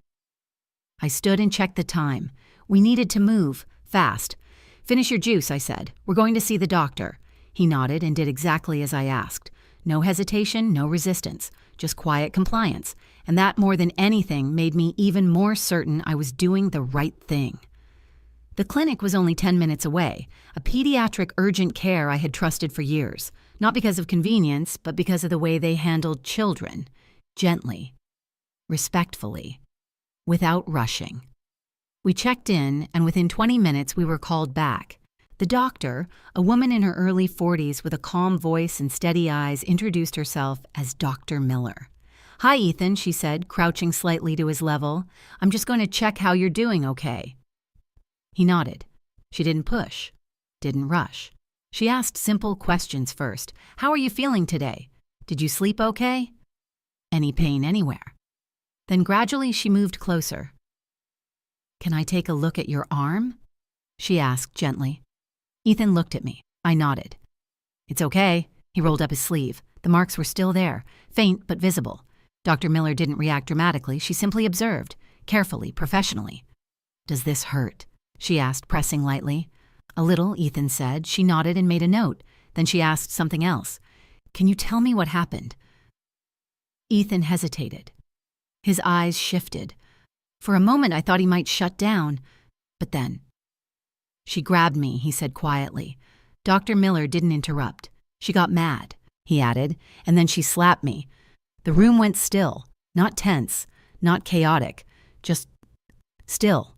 Speaker 1: I stood and checked the time. We needed to move, fast. Finish your juice, I said. We're going to see the doctor. He nodded and did exactly as I asked. No hesitation, no resistance, just quiet compliance. And that, more than anything, made me even more certain I was doing the right thing. The clinic was only 10 minutes away, a pediatric urgent care I had trusted for years, not because of convenience, but because of the way they handled children. Gently, respectfully, without rushing. We checked in, and within 20 minutes we were called back. The doctor, a woman in her early 40s with a calm voice and steady eyes, introduced herself as Dr. Miller. Hi, Ethan, she said, crouching slightly to his level. I'm just going to check how you're doing, okay? He nodded. She didn't push, didn't rush. She asked simple questions first. How are you feeling today? Did you sleep okay? Any pain anywhere? Then gradually she moved closer. Can I take a look at your arm? She asked gently. Ethan looked at me. I nodded. It's okay. He rolled up his sleeve. The marks were still there, faint but visible. Dr. Miller didn't react dramatically. She simply observed, carefully, professionally. Does this hurt? She asked, pressing lightly. A little, Ethan said. She nodded and made a note. Then she asked something else. Can you tell me what happened? Ethan hesitated. His eyes shifted. For a moment I thought he might shut down, but then. She grabbed me, he said quietly. Dr. Miller didn't interrupt. She got mad, he added, and then she slapped me. The room went still, not tense, not chaotic, just still.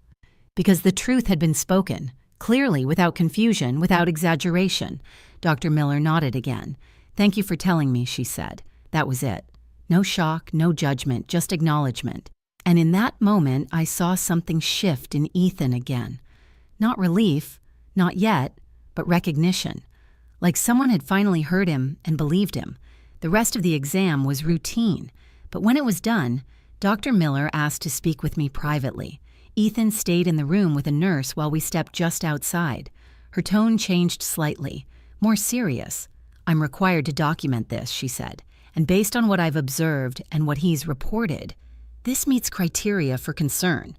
Speaker 1: Because the truth had been spoken, clearly, without confusion, without exaggeration. Dr. Miller nodded again. Thank you for telling me, she said. That was it. No shock, no judgment, just acknowledgement. And in that moment, I saw something shift in Ethan again. Not relief, not yet, but recognition. Like someone had finally heard him and believed him. The rest of the exam was routine. But when it was done, Dr. Miller asked to speak with me privately. Ethan stayed in the room with a nurse while we stepped just outside. Her tone changed slightly, more serious. I'm required to document this, she said. And based on what I've observed and what he's reported, this meets criteria for concern.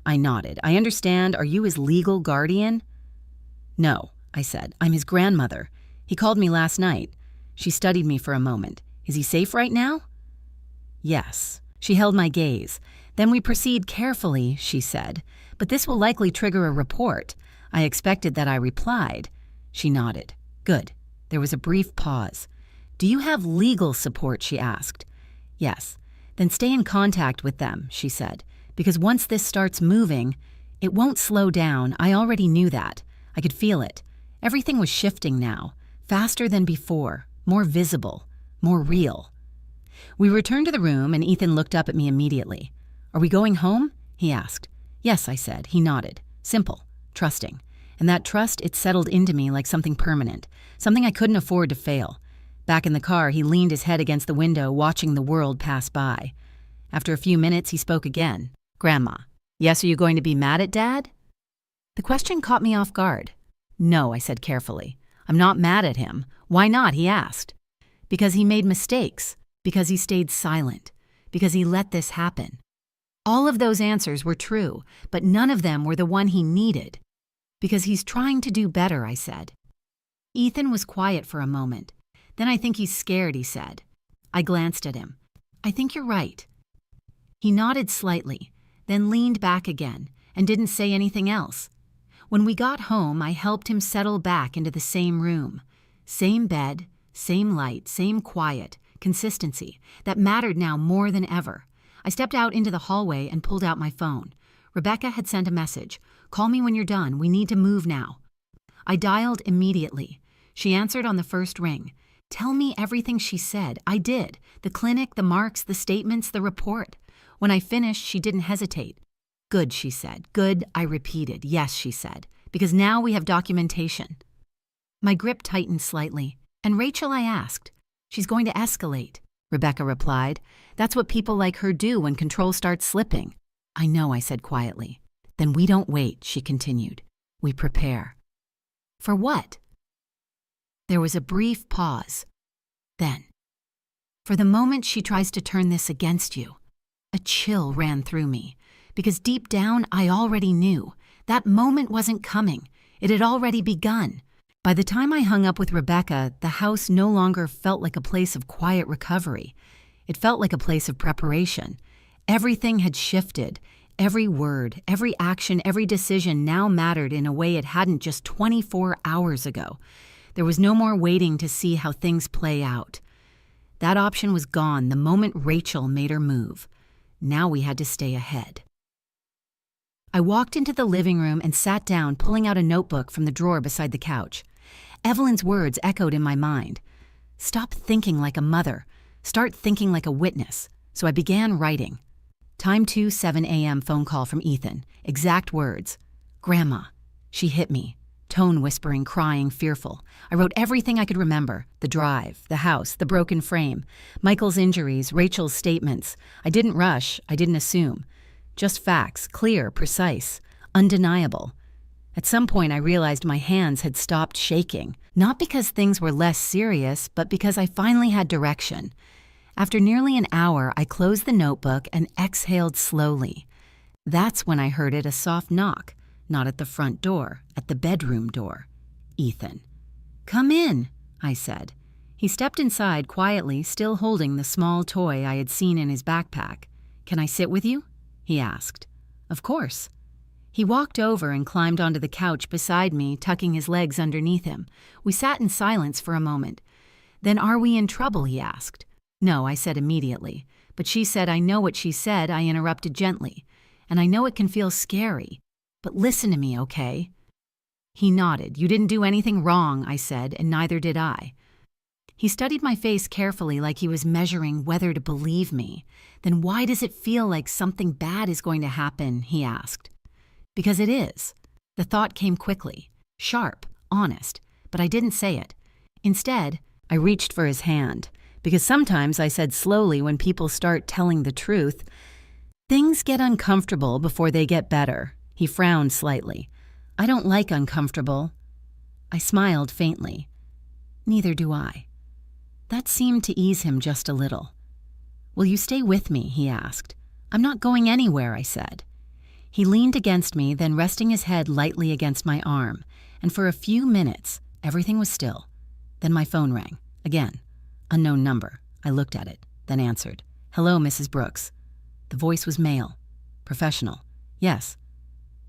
Speaker 1: I nodded. I understand. Are you his legal guardian? No, I said. I'm his grandmother. He called me last night. She studied me for a moment. Is he safe right now? Yes. She held my gaze. Then we proceed carefully, she said. But this will likely trigger a report. I expected that I replied. She nodded. Good. There was a brief pause. Do you have legal support? She asked. Yes. Then stay in contact with them, she said. Because once this starts moving, it won't slow down. I already knew that. I could feel it. Everything was shifting now. Faster than before. More visible. More real. We returned to the room and Ethan looked up at me immediately. Are we going home? He asked. Yes, I said. He nodded. Simple. Trusting. And that trust, it settled into me like something permanent. Something I couldn't afford to fail. Back in the car, he leaned his head against the window, watching the world pass by. After a few minutes, he spoke again. Grandma, yes, are you going to be mad at Dad? The question caught me off guard. No, I said carefully. I'm not mad at him. Why not? He asked. Because he made mistakes. Because he stayed silent. Because he let this happen. All of those answers were true, but none of them were the one he needed. Because he's trying to do better, I said. Ethan was quiet for a moment. Then I think he's scared, he said. I glanced at him. I think you're right. He nodded slightly, then leaned back again and didn't say anything else. When we got home, I helped him settle back into the same room. Same bed, same light, same quiet, consistency that mattered now more than ever. I stepped out into the hallway and pulled out my phone. Rebecca had sent a message. Call me when you're done. We need to move now. I dialed immediately. She answered on the first ring. Tell me everything she said. I did. The clinic, the marks, the statements, the report. When I finished, she didn't hesitate. Good, she said. Good, I repeated. Yes, she said. Because now we have documentation. My grip tightened slightly. And Rachel, I asked. She's going to escalate, Rebecca replied. That's what people like her do when control starts slipping. I know, I said quietly. Then we don't wait, she continued. We prepare. For what? There was a brief pause. Then, for the moment she tries to turn this against you. A chill ran through me, because deep down I already knew. That moment wasn't coming. It had already begun. By the time I hung up with Rebecca, the house no longer felt like a place of quiet recovery. It felt like a place of preparation. Everything had shifted. Every word, every action, every decision now mattered in a way it hadn't just 24 hours ago. There was no more waiting to see how things play out. That option was gone the moment Rachel made her move. Now we had to stay ahead. I walked into the living room and sat down, pulling out a notebook from the drawer beside the couch. Evelyn's words echoed in my mind. Stop thinking like a mother. Start thinking like a witness. So I began writing. Time 7 a.m. phone call from Ethan. Exact words. Grandma. She hit me. Tone whispering, crying, fearful. I wrote everything I could remember. The drive, the house, the broken frame, Michael's injuries, Rachel's statements. I didn't rush. I didn't assume. Just facts, clear, precise, undeniable. At some point I realized my hands had stopped shaking. Not because things were less serious, but because I finally had direction. After nearly an hour, I closed the notebook and exhaled slowly. That's when I heard a soft knock. Not at the front door, at the bedroom door. Ethan. Come in, I said. He stepped inside quietly, still holding the small toy I had seen in his backpack. Can I sit with you? He asked. Of course. He walked over and climbed onto the couch beside me, tucking his legs underneath him. We sat in silence for a moment. Then are we in trouble, he asked. No, I said immediately. But she said I know what she said, I interrupted gently. And I know it can feel scary. But listen to me, okay? He nodded. You didn't do anything wrong, I said, and neither did I. He studied my face carefully like he was measuring whether to believe me. Then why does it feel like something bad is going to happen, he asked. Because it is. The thought came quickly, sharp, honest, but I didn't say it. Instead, I reached for his hand, because sometimes I said slowly when people start telling the truth, things get uncomfortable before they get better. He frowned slightly. I don't like uncomfortable. I smiled faintly. Neither do I. That seemed to ease him just a little. Will you stay with me, he asked. I'm not going anywhere, I said. He leaned against me, then resting his head lightly against my arm, and for a few minutes, everything was still. Then my phone rang. Again. Unknown number. I looked at it, then answered. Hello, Mrs. Brooks. The voice was male. Professional. Yes.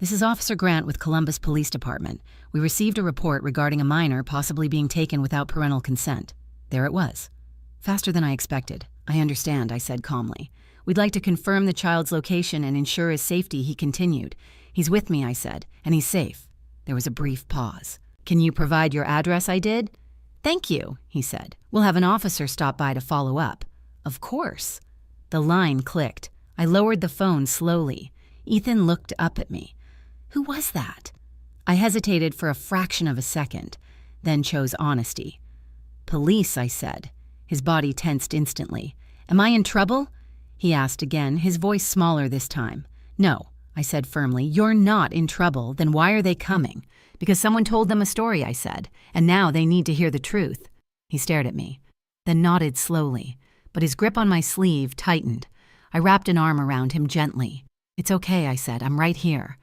Speaker 1: This is Officer Grant with Columbus Police Department. We received a report regarding a minor possibly being taken without parental consent. There it was. Faster than I expected. I understand, I said calmly. We'd like to confirm the child's location and ensure his safety, he continued. He's with me, I said, and he's safe. There was a brief pause. Can you provide your address? I did. Thank you, he said. We'll have an officer stop by to follow up. Of course. The line clicked. I lowered the phone slowly. Ethan looked up at me. Who was that? I hesitated for a fraction of a second, then chose honesty. Police, I said. His body tensed instantly. Am I in trouble? He asked again, his voice smaller this time. No, I said firmly. You're not in trouble. Then why are they coming? Because someone told them a story, I said, and now they need to hear the truth. He stared at me, then nodded slowly, but his grip on my sleeve tightened. I wrapped an arm around him gently. It's okay, I said. I'm right here.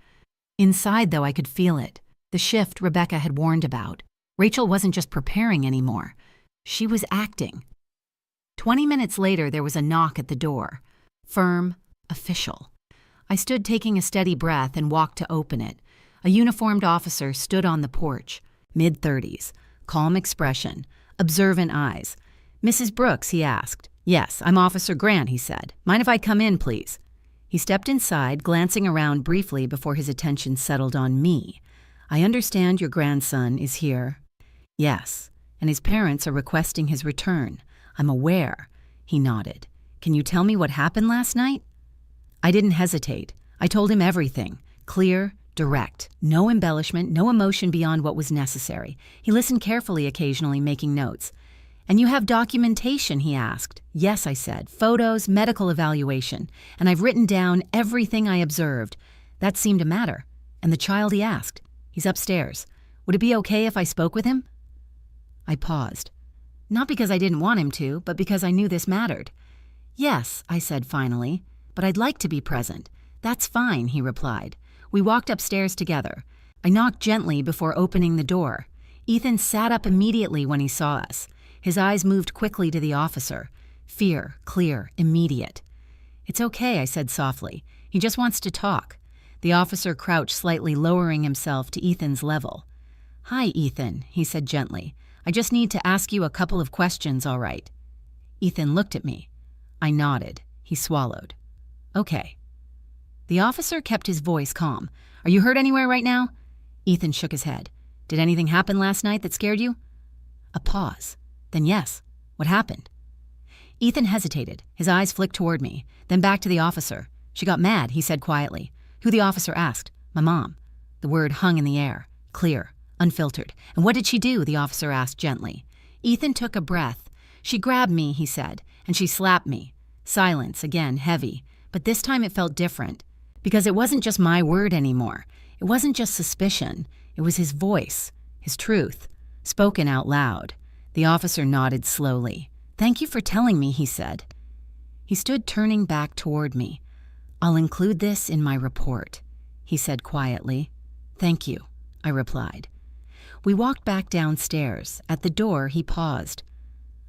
Speaker 1: Inside, though, I could feel it. The shift Rebecca had warned about. Rachel wasn't just preparing anymore. She was acting. 20 minutes later, there was a knock at the door. Firm, official. I stood taking a steady breath and walked to open it. A uniformed officer stood on the porch, mid-30s, calm expression, observant eyes. Mrs. Brooks, he asked. Yes, I'm Officer Grant, he said. Mind if I come in, please? He stepped inside, glancing around briefly before his attention settled on me. I understand your grandson is here. Yes, and his parents are requesting his return. I'm aware. He nodded. Can you tell me what happened last night? I didn't hesitate. I told him everything. Clear, direct. No embellishment, no emotion beyond what was necessary. He listened carefully, occasionally making notes. And you have documentation, he asked. Yes, I said. Photos, medical evaluation. And I've written down everything I observed. That seemed to matter. And the child, he asked. He's upstairs. Would it be okay if I spoke with him? I paused. Not because I didn't want him to, but because I knew this mattered. Yes, I said finally, but I'd like to be present. That's fine, he replied. We walked upstairs together. I knocked gently before opening the door. Ethan sat up immediately when he saw us. His eyes moved quickly to the officer. Fear, clear, immediate. It's okay, I said softly. He just wants to talk. The officer crouched slightly, lowering himself to Ethan's level. Hi, Ethan, he said gently. I just need to ask you a couple of questions, all right? Ethan looked at me. I nodded. He swallowed. Okay. The officer kept his voice calm. Are you hurt anywhere right now? Ethan shook his head. Did anything happen last night that scared you? A pause. Then yes. What happened? Ethan hesitated. His eyes flicked toward me, then back to the officer. She got mad, he said quietly. Who, the officer asked. My mom. The word hung in the air, clear, unfiltered. And what did she do? The officer asked gently. Ethan took a breath. She grabbed me, he said, and she slapped me. Silence, again, heavy. But this time it felt different. Because it wasn't just my word anymore. It wasn't just suspicion. It was his voice, his truth, spoken out loud. The officer nodded slowly. Thank you for telling me, he said. He stood turning back toward me. I'll include this in my report, he said quietly. Thank you, I replied. We walked back downstairs. At the door, he paused.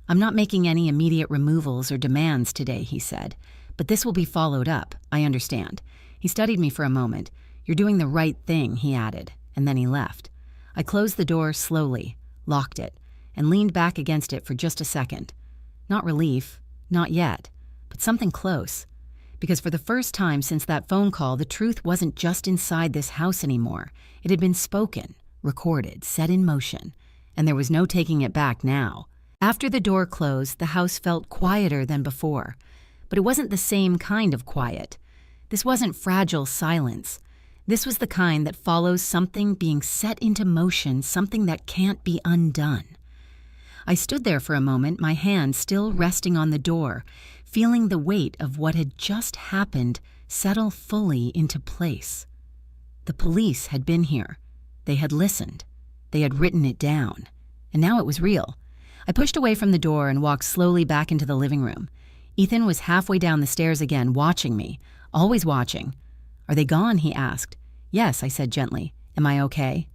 Speaker 1: I'm not making any immediate removals or demands today, he said, but this will be followed up, I understand. He studied me for a moment. You're doing the right thing, he added, and then he left. I closed the door slowly, locked it, and leaned back against it for just a second. Not relief, not yet, but something close. Because for the first time since that phone call, the truth wasn't just inside this house anymore. It had been spoken, recorded, set in motion, and there was no taking it back now. After the door closed, the house felt quieter than before. But it wasn't the same kind of quiet. This wasn't fragile silence. This was the kind that follows something being set into motion, something that can't be undone. I stood there for a moment, my hand still resting on the door, feeling the weight of what had just happened settle fully into place. The police had been here. They had listened. They had written it down. And now it was real. I pushed away from the door and walked slowly back into the living room. Ethan was halfway down the stairs again, watching me, always watching. Are they gone? He asked. Yes, I said gently. Am I okay?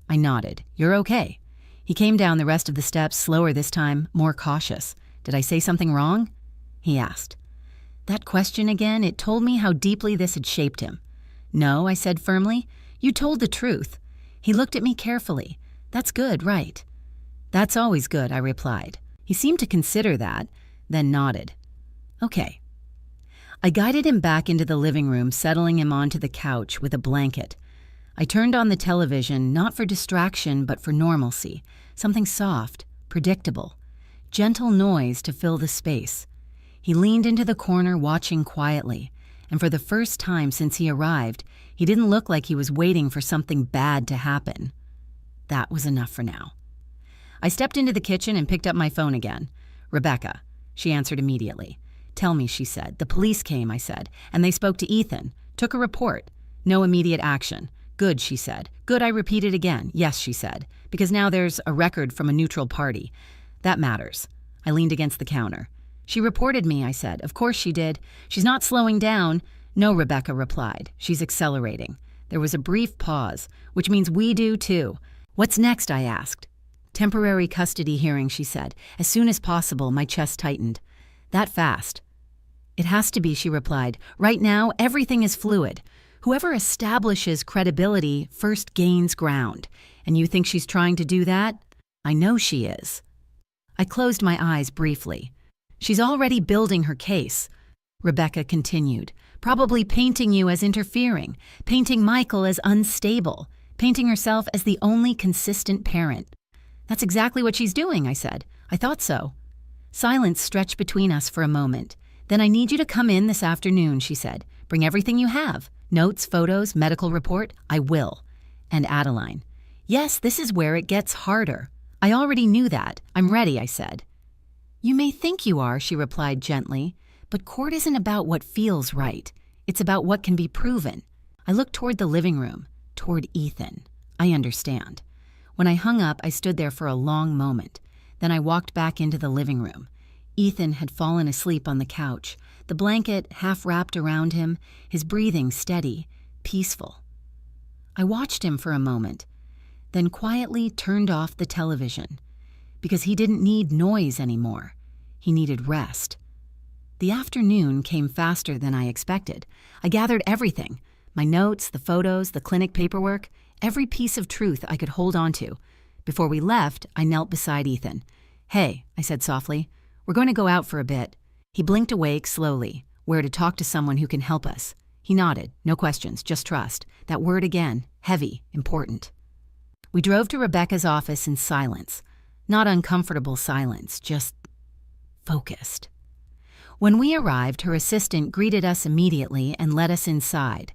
Speaker 1: I nodded. You're okay. He came down the rest of the steps, slower this time, more cautious. Did I say something wrong? He asked. That question again, it told me how deeply this had shaped him. No, I said firmly. You told the truth. He looked at me carefully. That's good, right? That's always good, I replied. He seemed to consider that, then nodded. Okay. I guided him back into the living room, settling him onto the couch with a blanket. I turned on the television, not for distraction, but for normalcy. Something soft, predictable. Gentle noise to fill the space. He leaned into the corner, watching quietly. And for the first time since he arrived, he didn't look like he was waiting for something bad to happen. That was enough for now. I stepped into the kitchen and picked up my phone again. Rebecca. She answered immediately. Tell me, she said. The police came, I said, and they spoke to Ethan. Took a report. No immediate action. Good, she said. Good, I repeated again. Yes, she said, because now there's a record from a neutral party. That matters. I leaned against the counter. She reported me, I said. Of course she did. She's not slowing down. No, Rebecca replied. She's accelerating. There was a brief pause, which means we do too. What's next, I asked. Temporary custody hearing, she said. As soon as possible, my chest tightened. That fast? It has to be, she replied. Right now, everything is fluid. Whoever establishes credibility first gains ground. And you think she's trying to do that? I know she is. I closed my eyes briefly. She's already building her case. Rebecca continued, probably painting you as interfering, painting Michael as unstable, painting herself as the only consistent parent. That's exactly what she's doing, I said. I thought so. Silence stretched between us for a moment. Then I need you to come in this afternoon, she said. Bring everything you have. Notes, photos, medical report. I will. And Adeline. Yes, this is where it gets harder. I already knew that. I'm ready, I said. You may think you are, she replied gently, but court isn't about what feels right. It's about what can be proven. I looked toward the living room, toward Ethan. I understand. When I hung up, I stood there for a long moment. Then I walked back into the living room. Ethan had fallen asleep on the couch, the blanket half wrapped around him, his breathing steady, peaceful. I watched him for a moment, then quietly turned off the television, because he didn't need noise anymore. He needed rest. The afternoon came faster than I expected. I gathered everything, my notes, the photos, the clinic paperwork, every piece of truth I could hold on to. Before we left, I knelt beside Ethan. "Hey," I said softly, "we're going to go out for a bit." He blinked awake slowly. "Where to talk to someone who can help us." He nodded. No questions, just trust. That word again, heavy, important. We drove to Rebecca's office in silence. Not uncomfortable silence, just focused. When we arrived, her assistant greeted us immediately and led us inside.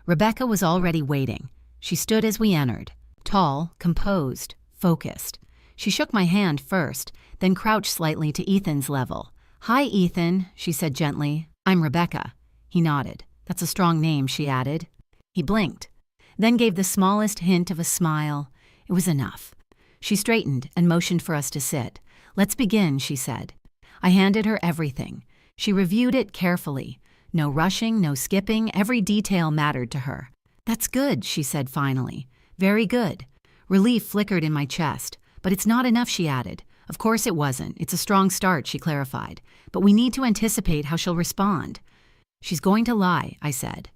Speaker 1: Rebecca was already waiting. She stood as we entered, tall, composed, focused. She shook my hand first, then crouched slightly to Ethan's level. "Hi, Ethan," she said gently. "I'm Rebecca." He nodded. "That's a strong name," she added. He blinked, then gave the smallest hint of a smile. It was enough. She straightened and motioned for us to sit. "Let's begin," she said. I handed her everything. She reviewed it carefully. No rushing, no skipping, every detail mattered to her. "That's good," she said finally. "Very good." Relief flickered in my chest. "But it's not enough," she added. "Of course it wasn't. It's a strong start," she clarified. "But we need to anticipate how she'll respond." "She's going to lie," I said.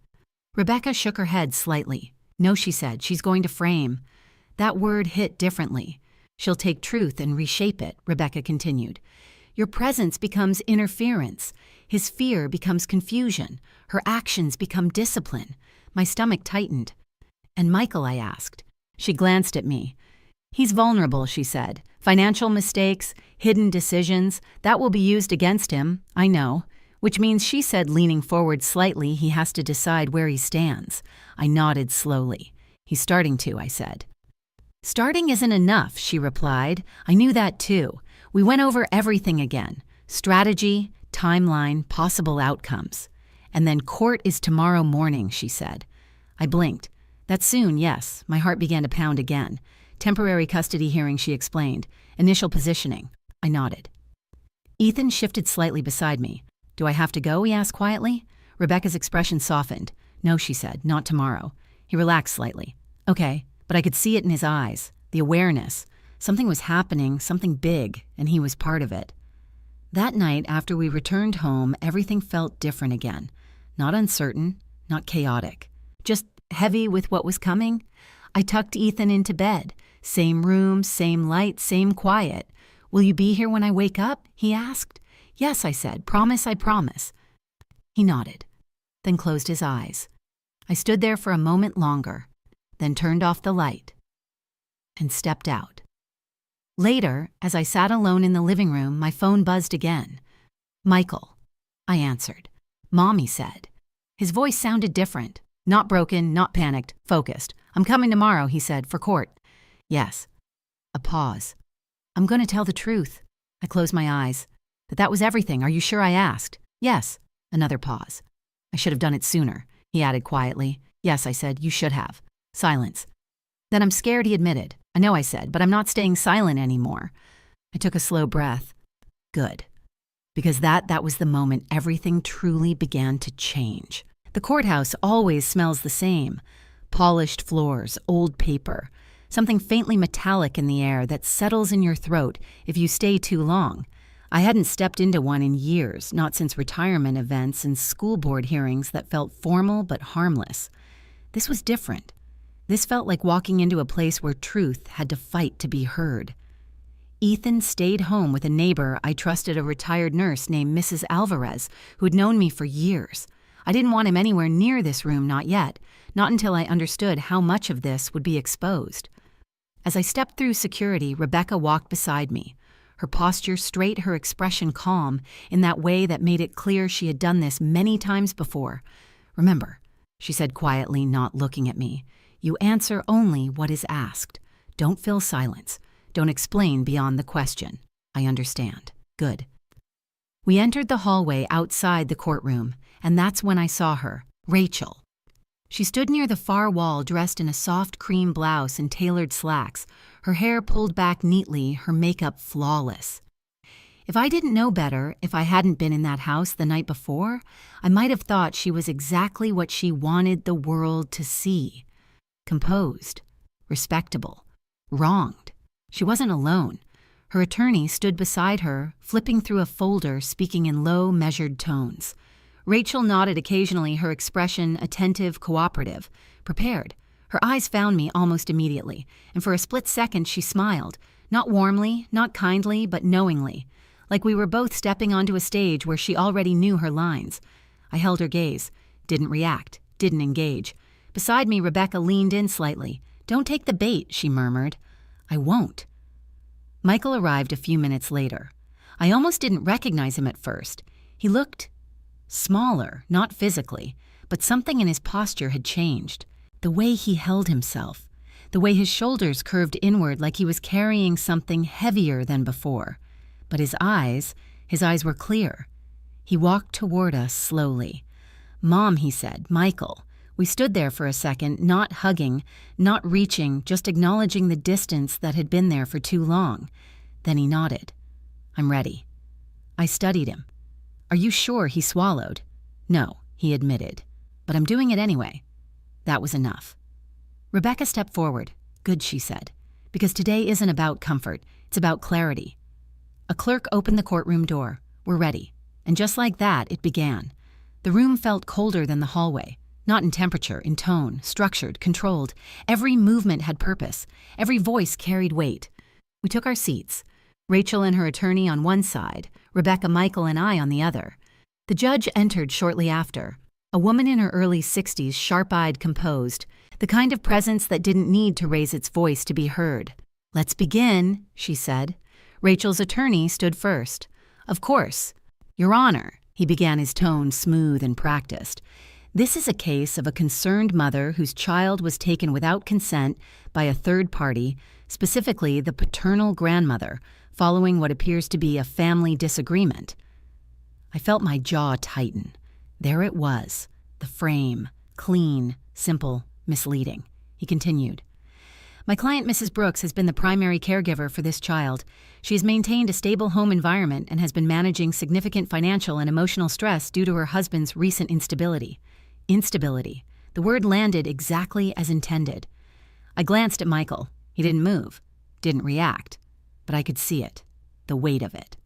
Speaker 1: Rebecca shook her head slightly. "No," she said, "she's going to frame." That word hit differently. "She'll take truth and reshape it," Rebecca continued. "Your presence becomes interference. His fear becomes confusion. Her actions become discipline." My stomach tightened. "And Michael?" I asked. She glanced at me. "He's vulnerable," she said. "Financial mistakes, hidden decisions, that will be used against him, I know." Which means, she said, leaning forward slightly, he has to decide where he stands. I nodded slowly. "He's starting to," I said. "Starting isn't enough," she replied. "I knew that too. We went over everything again. Strategy, timeline, possible outcomes. And then court is tomorrow morning," she said. I blinked. "That's soon, yes." My heart began to pound again. "Temporary custody hearing," she explained. "Initial positioning." I nodded. Ethan shifted slightly beside me. "Do I have to go?" he asked quietly. Rebecca's expression softened. "No," she said, "not tomorrow." He relaxed slightly. "Okay," but I could see it in his eyes, the awareness. Something was happening, something big, and he was part of it. That night, after we returned home, everything felt different again. Not uncertain, not chaotic. Just heavy with what was coming. I tucked Ethan into bed. Same room, same light, same quiet. "Will you be here when I wake up?" he asked. "Yes," I said. "Promise, I promise." He nodded, then closed his eyes. I stood there for a moment longer, then turned off the light and stepped out. Later, as I sat alone in the living room, my phone buzzed again. "Michael." I answered. "Mom," he said. His voice sounded different. Not broken, not panicked, focused. "I'm coming tomorrow," he said, "for court." "Yes." A pause. "I'm going to tell the truth." I closed my eyes. That was everything. "Are you sure?" I asked. "Yes." Another pause. "I should have done it sooner," he added quietly. "Yes," I said, "you should have." Silence. "Then I'm scared," he admitted. "I know," I said, "but I'm not staying silent anymore." I took a slow breath. Good. Because that was the moment everything truly began to change. The courthouse always smells the same. Polished floors, old paper, something faintly metallic in the air that settles in your throat if you stay too long. I hadn't stepped into one in years, not since retirement events and school board hearings that felt formal but harmless. This was different. This felt like walking into a place where truth had to fight to be heard. Ethan stayed home with a neighbor I trusted, a retired nurse named Mrs. Alvarez, who had known me for years. I didn't want him anywhere near this room, not yet, not until I understood how much of this would be exposed. As I stepped through security, Rebecca walked beside me, her posture straight, her expression calm, in that way that made it clear she had done this many times before. "Remember," she said quietly, not looking at me, "you answer only what is asked. Don't fill silence. Don't explain beyond the question. I understand." Good. We entered the hallway outside the courtroom, and that's when I saw her, Rachel. She stood near the far wall dressed in a soft cream blouse and tailored slacks, her hair pulled back neatly, her makeup flawless. If I didn't know better, if I hadn't been in that house the night before, I might have thought she was exactly what she wanted the world to see. Composed, respectable, wronged. She wasn't alone. Her attorney stood beside her, flipping through a folder, speaking in low, measured tones. Rachel nodded occasionally, her expression attentive, cooperative, prepared. Her eyes found me almost immediately, and for a split second she smiled, not warmly, not kindly, but knowingly, like we were both stepping onto a stage where she already knew her lines. I held her gaze, didn't react, didn't engage. Beside me, Rebecca leaned in slightly. "Don't take the bait," she murmured. "I won't." Michael arrived a few minutes later. I almost didn't recognize him at first. He looked smaller, not physically, but something in his posture had changed. The way he held himself, the way his shoulders curved inward like he was carrying something heavier than before. But his eyes were clear. He walked toward us slowly. "Mom," he said, "Michael." We stood there for a second, not hugging, not reaching, just acknowledging the distance that had been there for too long. Then he nodded. "I'm ready." I studied him. "Are you sure?" he swallowed. "No," he admitted. "But I'm doing it anyway." That was enough. Rebecca stepped forward. "Good," she said, "because today isn't about comfort. It's about clarity." A clerk opened the courtroom door. "We're ready." And just like that, it began. The room felt colder than the hallway. Not in temperature, in tone, structured, controlled. Every movement had purpose. Every voice carried weight. We took our seats. Rachel and her attorney on one side, Rebecca, Michael, and I on the other. The judge entered shortly after. A woman in her early 60s, sharp-eyed, composed. The kind of presence that didn't need to raise its voice to be heard. "Let's begin," she said. Rachel's attorney stood first. "Of course. Your Honor," he began, his tone smooth and practiced. "This is a case of a concerned mother whose child was taken without consent by a third party, specifically the paternal grandmother, following what appears to be a family disagreement." I felt my jaw tighten. There it was, the frame, clean, simple, misleading. He continued. "My client, Mrs. Brooks, has been the primary caregiver for this child. She has maintained a stable home environment and has been managing significant financial and emotional stress due to her husband's recent instability. Instability. The word landed exactly as intended. I glanced at Michael. He didn't move, didn't react, but I could see it, the weight of it.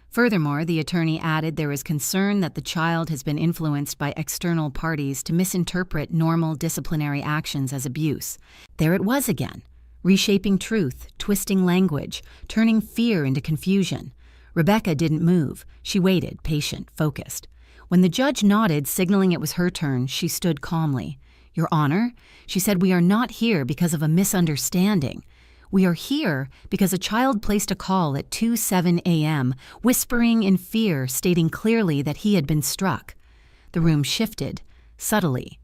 Speaker 1: Furthermore, the attorney added there is concern that the child has been influenced by external parties to misinterpret normal disciplinary actions as abuse. There it was again, reshaping truth, twisting language, turning fear into confusion. Rebecca didn't move. She waited, patient, focused. When the judge nodded, signaling it was her turn, she stood calmly. "Your Honor," she said, "we are not here because of a misunderstanding. We are here because a child placed a call at 2:07 a.m., whispering in fear, stating clearly that he had been struck." The room shifted, subtly.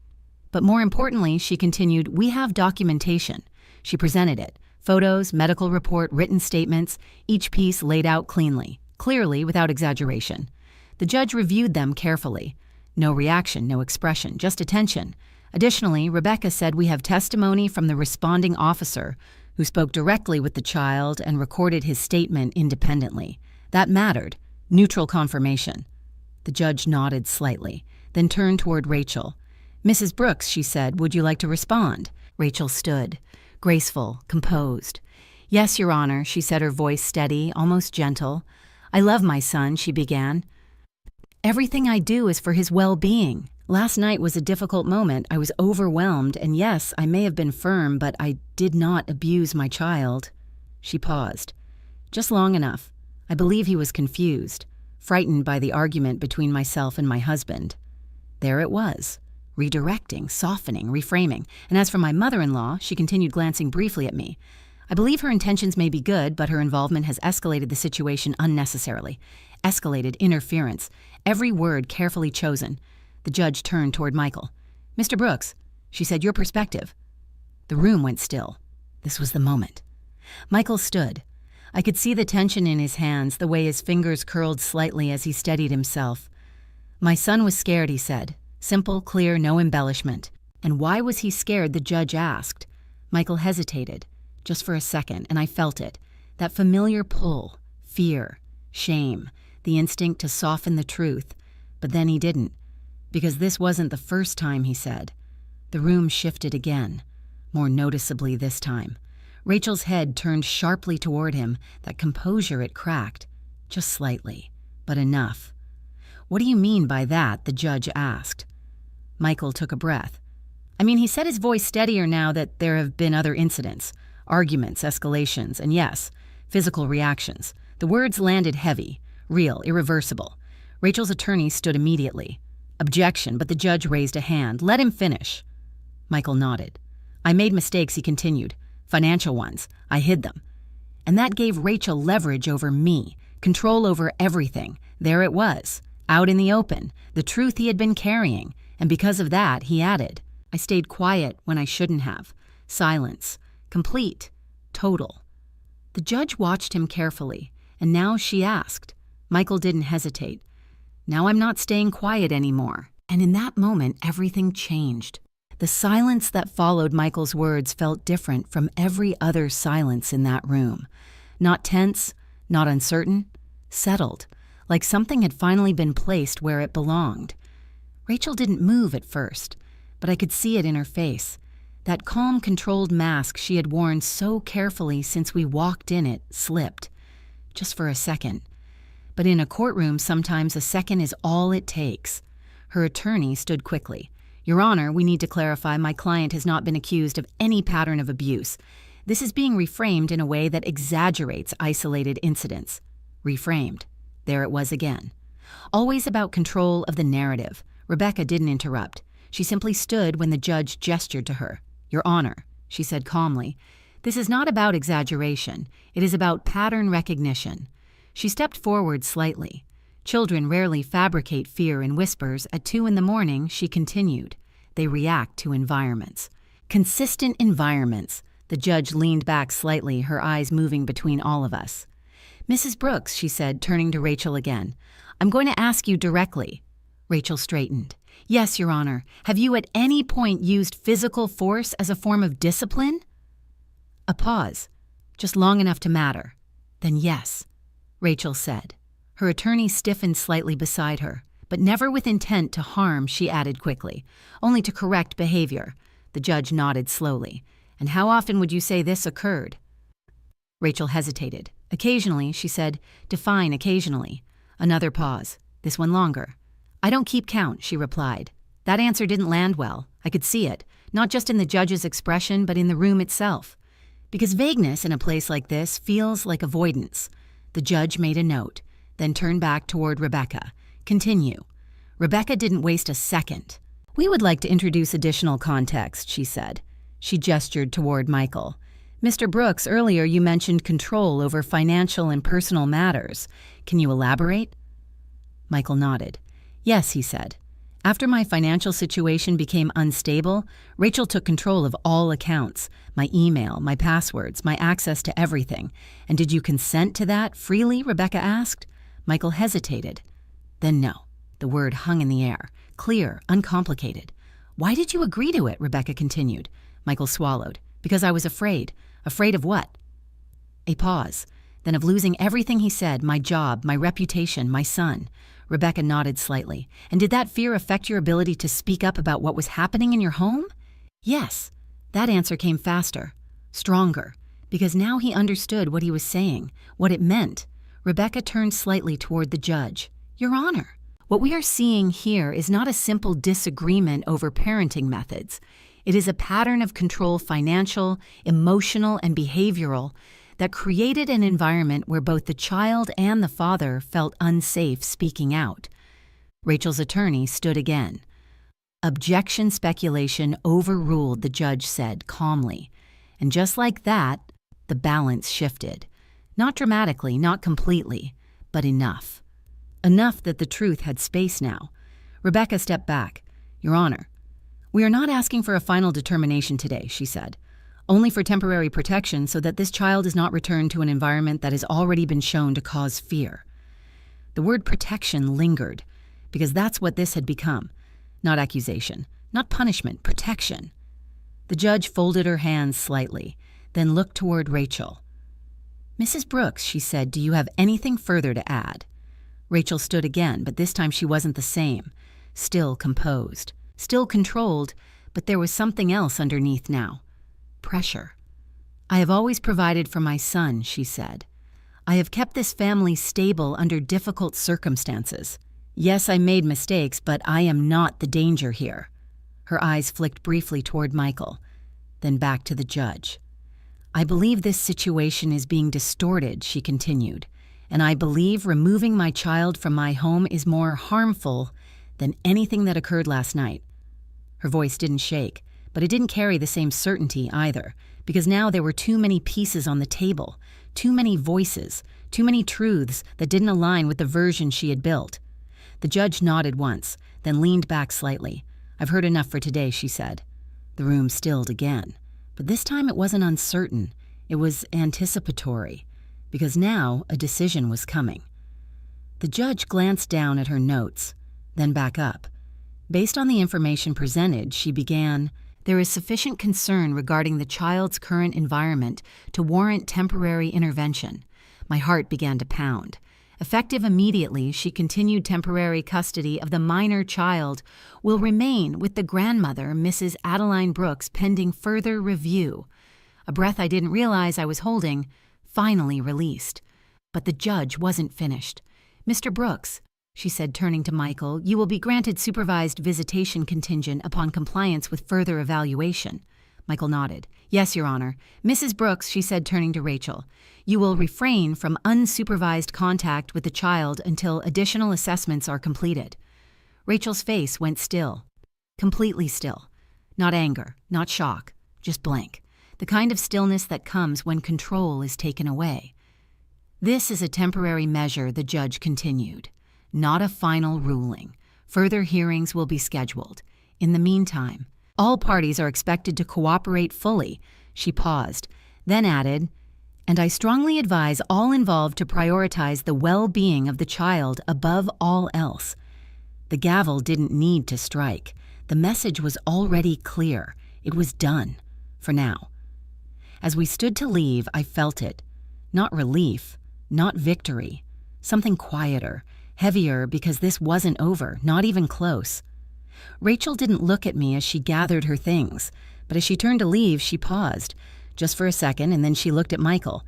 Speaker 1: But more importantly, she continued, "We have documentation." She presented it. Photos, medical report, written statements, each piece laid out cleanly, clearly without exaggeration. The judge reviewed them carefully. No reaction, no expression, just attention. Additionally, Rebecca said we have testimony from the responding officer who spoke directly with the child and recorded his statement independently. That mattered. Neutral confirmation. The judge nodded slightly, then turned toward Rachel. "Mrs. Brooks," she said, "would you like to respond?" Rachel stood, graceful, composed. "Yes, Your Honor," she said, her voice steady, almost gentle. "I love my son," she began. "Everything I do is for his well-being. Last night was a difficult moment. I was overwhelmed, and yes, I may have been firm, but I did not abuse my child." She paused. Just long enough. I believe he was confused, frightened by the argument between myself and my husband. There it was, redirecting, softening, reframing. And as for my mother-in-law, she continued, glancing briefly at me. "I believe her intentions may be good, but her involvement has escalated the situation unnecessarily. Escalated interference. Every word carefully chosen." The judge turned toward Michael. "Mr. Brooks," she said, "your perspective." The room went still. This was the moment. Michael stood. I could see the tension in his hands, the way his fingers curled slightly as he steadied himself. "My son was scared," he said. Simple, clear, no embellishment. And why was he scared, the judge asked. Michael hesitated, just for a second, and I felt it. That familiar pull, fear, shame, the instinct to soften the truth. But then he didn't, because this wasn't the first time, he said. The room shifted again, more noticeably this time. Rachel's head turned sharply toward him, that composure it cracked, just slightly, but enough. What do you mean by that? The judge asked. Michael took a breath. I mean, he said, his voice steadier now, that there have been other incidents, arguments, escalations, and yes, physical reactions. The words landed heavy, real, irreversible. Rachel's attorney stood immediately. Objection, but the judge raised a hand. Let him finish. Michael nodded. I made mistakes, he continued. Financial ones. I hid them. And that gave Rachel leverage over me, control over everything. There it was, out in the open, the truth he had been carrying. And because of that, he added, I stayed quiet when I shouldn't have. Silence. Complete. Total. The judge watched him carefully, and now she asked. Michael didn't hesitate. Now I'm not staying quiet anymore. And in that moment, everything changed. The silence that followed Michael's words felt different from every other silence in that room. Not tense, not uncertain, settled, like something had finally been placed where it belonged. Rachel didn't move at first, but I could see it in her face. That calm, controlled mask she had worn so carefully since we walked in it slipped, just for a second. But in a courtroom, sometimes a second is all it takes. Her attorney stood quickly. Your Honor, we need to clarify my client has not been accused of any pattern of abuse. This is being reframed in a way that exaggerates isolated incidents. Reframed. There it was again. Always about control of the narrative. Rebecca didn't interrupt. She simply stood when the judge gestured to her. Your Honor, she said calmly, this is not about exaggeration. It is about pattern recognition. She stepped forward slightly. Children rarely fabricate fear in whispers. At 2 a.m, she continued. They react to environments. Consistent environments. The judge leaned back slightly, her eyes moving between all of us. Mrs. Brooks, she said, turning to Rachel again, I'm going to ask you directly. Rachel straightened. Yes, Your Honor. Have you at any point used physical force as a form of discipline? A pause, just long enough to matter. Then yes, Rachel said. Her attorney stiffened slightly beside her, but never with intent to harm, she added quickly, only to correct behavior. The judge nodded slowly. And how often would you say this occurred? Rachel hesitated. Occasionally, she said. Define occasionally. Another pause. This one longer. I don't keep count, she replied. That answer didn't land well. I could see it, not just in the judge's expression, but in the room itself. Because vagueness in a place like this feels like avoidance. The judge made a note, then turned back toward Rebecca. Continue. Rebecca didn't waste a second. We would like to introduce additional context, she said. She gestured toward Michael. Mr. Brooks, earlier you mentioned control over financial and personal matters. Can you elaborate? Michael nodded. Yes, he said. After my financial situation became unstable, Rachel took control of all accounts, my email, my passwords, my access to everything. And did you consent to that freely? Rebecca asked. Michael hesitated. Then no. The word hung in the air, clear, uncomplicated. Why did you agree to it? Rebecca continued. Michael swallowed. Because I was afraid. Afraid of what? A pause. Then of losing everything he said, my job, my reputation, my son. Rebecca nodded slightly. And did that fear affect your ability to speak up about what was happening in your home? Yes. That answer came faster, stronger, because now he understood what he was saying, what it meant. Rebecca turned slightly toward the judge. Your Honor, what we are seeing here is not a simple disagreement over parenting methods. It is a pattern of control, financial, emotional, and behavioral, that created an environment where both the child and the father felt unsafe speaking out. Rachel's attorney stood again. Objection speculation overruled, the judge said calmly. And just like that, the balance shifted. Not dramatically, not completely, but enough. Enough that the truth had space now. Rebecca stepped back. Your Honor, we are not asking for a final determination today, she said. Only for temporary protection so that this child is not returned to an environment that has already been shown to cause fear. The word protection lingered, because that's what this had become. Not accusation, Not punishment, protection. The judge folded her hands slightly, then looked toward Rachel. "Mrs. Brooks," she said, "do you have anything further to add?" Rachel stood again, but this time she wasn't the same. Still composed, still controlled, but there was something else underneath now. Pressure. "I have always provided for my son," she said. "I have kept this family stable under difficult circumstances. Yes, I made mistakes, but I am not the danger here." Her eyes flicked briefly toward Michael, then back to the judge. "I believe this situation is being distorted," she continued, "and I believe removing my child from my home is more harmful than anything that occurred last night." Her voice didn't shake, but it didn't carry the same certainty either, because now there were too many pieces on the table, too many voices, too many truths that didn't align with the version she had built. The judge nodded once, then leaned back slightly. "I've heard enough for today," she said. The room stilled again, but this time it wasn't uncertain. It was anticipatory, because now a decision was coming. The judge glanced down at her notes, then back up. Based on the information presented, she began, "There is sufficient concern regarding the child's current environment to warrant temporary intervention." My heart began to pound. Effective immediately, she continued, "Temporary custody of the minor child will remain with the grandmother, Mrs. Adeline Brooks, pending further review." A breath I didn't realize I was holding finally released. But the judge wasn't finished. "Mr. Brooks," she said, turning to Michael, "you will be granted supervised visitation contingent upon compliance with further evaluation." Michael nodded. "Yes, Your Honor." "Mrs. Brooks," she said, turning to Rachel, "you will refrain from unsupervised contact with the child until additional assessments are completed." Rachel's face went still, completely still. Not anger, not shock, just blank. The kind of stillness that comes when control is taken away. "This is a temporary measure," the judge continued, "not a final ruling. Further hearings will be scheduled. In the meantime, all parties are expected to cooperate fully." She paused, then added, "And I strongly advise all involved to prioritize the well-being of the child above all else." The gavel didn't need to strike. The message was already clear. It was done, for now. As we stood to leave, I felt it. Not relief, not victory. Something quieter, heavier, because this wasn't over, not even close. Rachel didn't look at me as she gathered her things, but as she turned to leave, she paused, just for a second, and then she looked at Michael.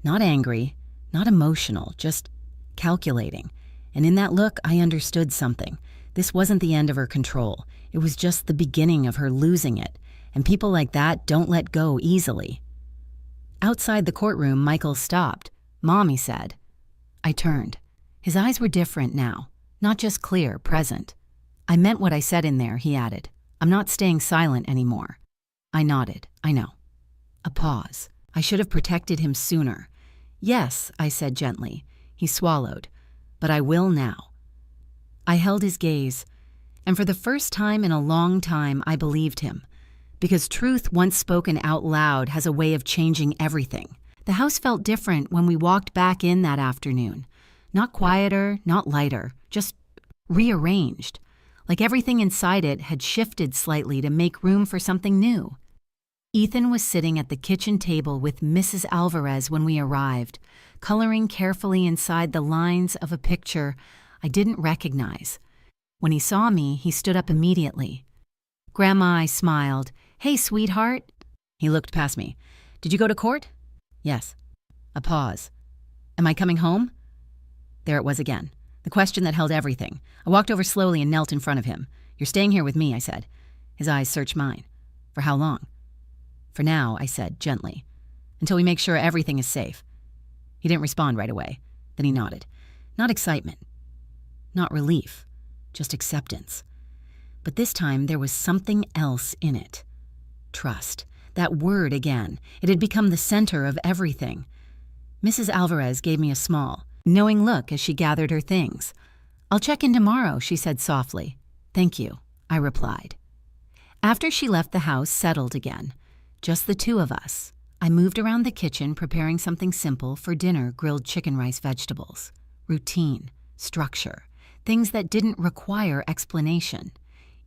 Speaker 1: Not angry, not emotional, just calculating. And in that look, I understood something. This wasn't the end of her control. It was just the beginning of her losing it, and people like that don't let go easily. Outside the courtroom, Michael stopped. "Mom," he said. I turned. His eyes were different now, not just clear, present. "I meant what I said in there," he added. "I'm not staying silent anymore." I nodded. "I know." A pause. I should have protected him sooner. "Yes," I said gently. He swallowed. "But I will now." I held his gaze, and for the first time in a long time, I believed him. Because truth once spoken out loud has a way of changing everything. The house felt different when we walked back in that afternoon. Not quieter, not lighter, just rearranged. Like everything inside it had shifted slightly to make room for something new. Ethan was sitting at the kitchen table with Mrs. Alvarez when we arrived, coloring carefully inside the lines of a picture I didn't recognize. When he saw me, he stood up immediately. "Grandma," I smiled. "Hey, sweetheart." He looked past me. "Did you go to court?" "Yes." A pause. "Am I coming home?" There it was again. The question that held everything. I walked over slowly and knelt in front of him. "You're staying here with me," I said. His eyes searched mine. "For how long?" "For now," I said, gently. "Until we make sure everything is safe." He didn't respond right away. Then he nodded. Not excitement. Not relief. Just acceptance. But this time there was something else in it. Trust. That word again. It had become the center of everything. Mrs. Alvarez gave me a small, knowing look as she gathered her things. "I'll check in tomorrow," she said softly. "Thank you," I replied. After she left the house settled again, just the two of us, I moved around the kitchen preparing something simple for dinner: grilled chicken rice vegetables. Routine, structure, things that didn't require explanation.